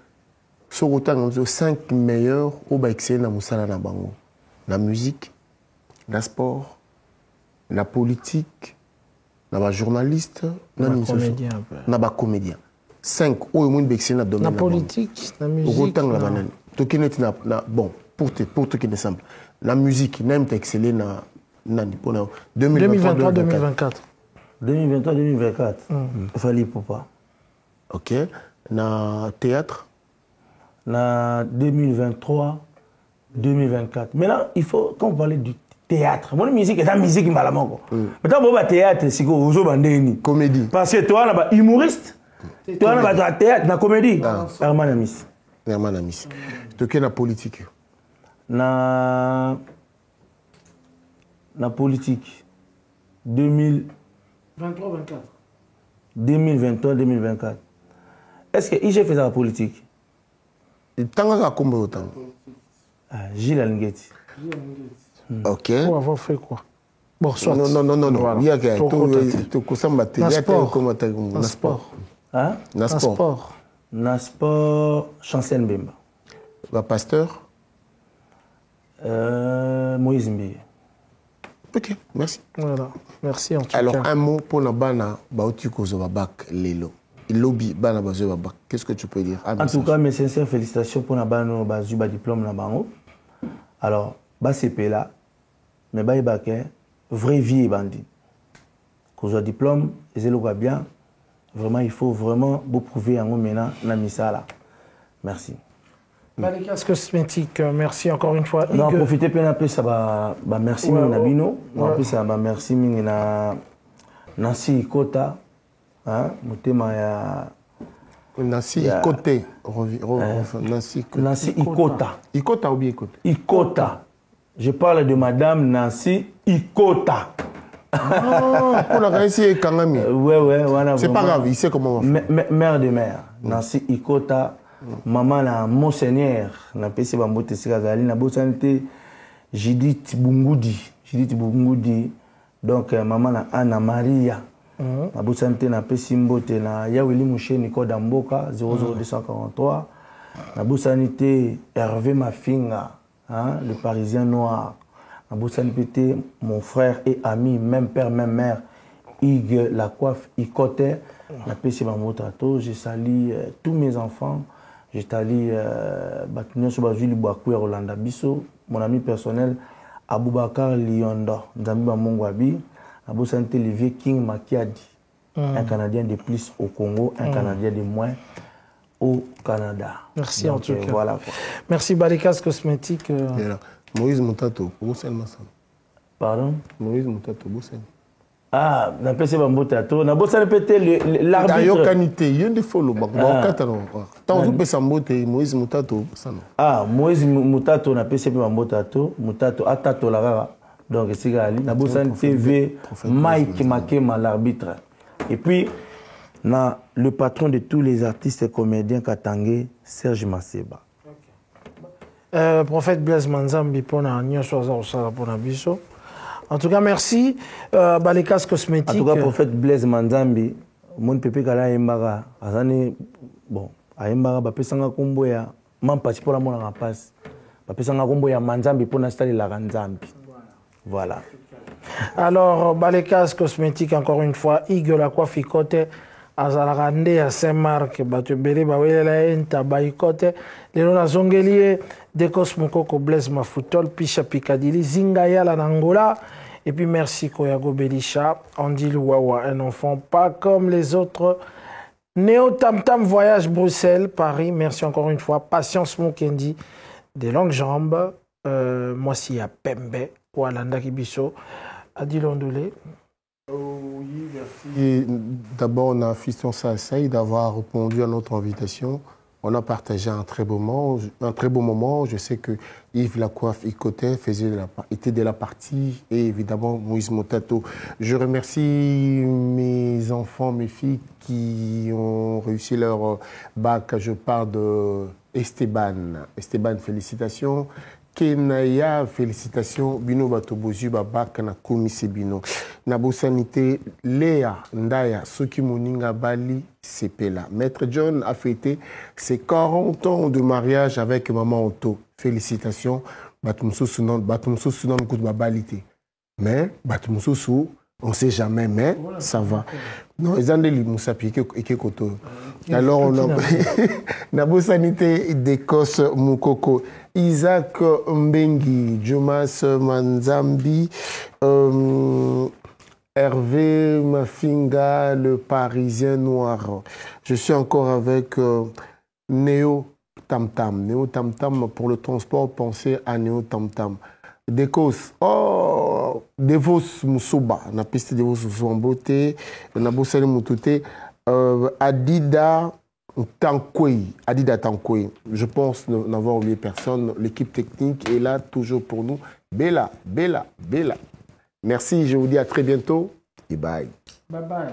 ce autant 5 meilleurs au Baixé na Moussala na Bango. La musique, le sport, la politique, la journaliste, la comédien. 5 au moins Baixé na domaine. La politique, la musique. Autant la banane. Bon, pour tout qui est simple. La musique, n'aime t'exceller na 2023-2024. 2023-2024. Fallait pas. Ok. Na théâtre. Na 2023-2024. Maintenant, il faut, quand on parle du théâtre, mon musique est la musique qui m'a la manque. Maintenant, on va théâtre, c'est quoi? Vous avez comédie. Parce que toi, on a humoriste. Toi, on a théâtre, na comédie. Herman Amis. Herman Amis. Tu es na politique. Na politique. 2023-2024. Est-ce que IG faisait la politique? Tant à combien de temps? Gilles Alingeti. Ok. Pour avoir fait quoi? Bon, soit. Non. Il y a que tout ça matériel. Na sport. Hein? Na sport. Na sport. Chancel Mbemba. La pasteur. Moïse Mbiye. Ok, merci. Voilà, merci en tout Alors, cas. un mot pour la bana, Lelo. Lobby, bana bac. Qu'est-ce que tu peux dire? En tout cas, mes sincères félicitations pour la bana, bazuba diplôme na bango. Alors, CP là, mais baké, vrai vie et bandit. Qu'on soit diplôme, et c'est le bien. Vraiment, il faut vraiment vous prouver en maintenant na misala. Merci. Balikas Cosmétiques, merci encore une fois. Non, profitez bien un peu, ça va. Merci, Nabino. En plus, ça va. Merci, Nancy Ikota. Motema ya. Nancy Ikota. Nancy Ikota. Ikota ou bien Ikota? Ikota. Je parle de Madame Nancy Ikota. Pour la Nancy Kangami. Ouais. C'est pas grave, il sait comment on va faire. Mère de mère. Nancy Ikota. Maman na Monseigneur na pesi bambote sikazali na bosanité Judith Bungudi donc maman na Anna Maria na bosanité na pesi mbote na Yaweli Mouché Nicolas Damboka 00243 na bosanité Hervé Mafinga le Parisien noir na bosanité mon frère et ami même père même mère Hugues Lacoiffe Ikote na pesi bambote to je salue tous mes enfants. Je t'allie Rolanda Bisso, mon ami personnel Aboubakar Lionda, Nzambi Mongwabi, Abou Santé Olivier King Makiadi, un Canadien de plus au Congo, un Canadien de moins au Canada. Merci. Donc, en tout cas. Voilà, quoi. Merci Balikas Cosmétiques. Moïse Moutato, Boussel Massan. Pardon? Moïse Moutato, Boussel. Ah, na pese bambotato na bosa répéter l'arbitre. D'ailleurs qualité, il y a des follow tant vous pesa mbote Moïse Moutato ça non. Ah, Moïse Moutato na pese bambotato, Moutato atato la rara. Donc c'est gali na bosa TV Mike Makema l'arbitre. Et puis na le patron de tous les artistes et comédiens Katangé, Serge Maseba. Prophète Blaise Manzambi pour na nyonso za pour na biso. En tout cas, merci. Balikas Cosmétiques. En tout cas, prophète Blaise Manzambi, mon pépé kala embara, azani bon, a embara ba pesanga kombo ya mampati pour la mona na passe. Ba pesanga kombo ya Manzambi pour na stali la Nzambi. Voilà. Alors, Balikas Cosmétiques encore une fois, Hugues Lacoiffe Ikote azalarande à Saint-Marc, batubele bawelela enta baikote, lelo na zongelie de Cosmokoko Blaise Mafutol, Picha Picadilly, Zingaya Angola. Et puis merci Koyago Belisha, Andy Louawa, un enfant pas comme les autres. Néo Tam Tam Voyage Bruxelles, Paris, merci encore une fois. Patience Mukendi, des longues jambes. Moi, si à Pembe, ou à Landa Kibiso, Adi Londolé. Oui, merci. Et d'abord, on a Fiston Sassaï d'avoir répondu à notre invitation. On a partagé un très beau moment. Je sais que Yves Lacoiffe Ikoté était de la partie et évidemment Moïse Motato. Je remercie mes enfants, mes filles qui ont réussi leur bac. Je parle de Esteban. Esteban, félicitations. Kenaya, félicitations. Bino Batobozu, Babak, na Komise Bino. Nabo Sanité, Léa, Ndaya, Soki Moninga Bali, Sepela. Maître John a fêté ses 40 ans de mariage avec Maman Otto. Félicitations. Batumso Sunan Kout Babalité. Mais, Batumso, on ne sait jamais, mais ça va. Non, ils ont des Moussapi et Koto. Alors, on a Nabo Sanité d'Écosse Moukoko. Isaac Mbengi, Jomas Manzambi, Hervé Mafinga, le Parisien noir. Je suis encore avec Néo Tam Tam. Néo Tam Tam, pour le transport, pensez à Néo Tam Tam. Dekos, oh, Devos Moussouba, na piste Devos Moussouba en beauté, na Bossale Moutouté, Adida Tankoui. Je pense n'avoir oublié personne. L'équipe technique est là toujours pour nous. Bella. Merci, je vous dis à très bientôt et bye. Bye bye.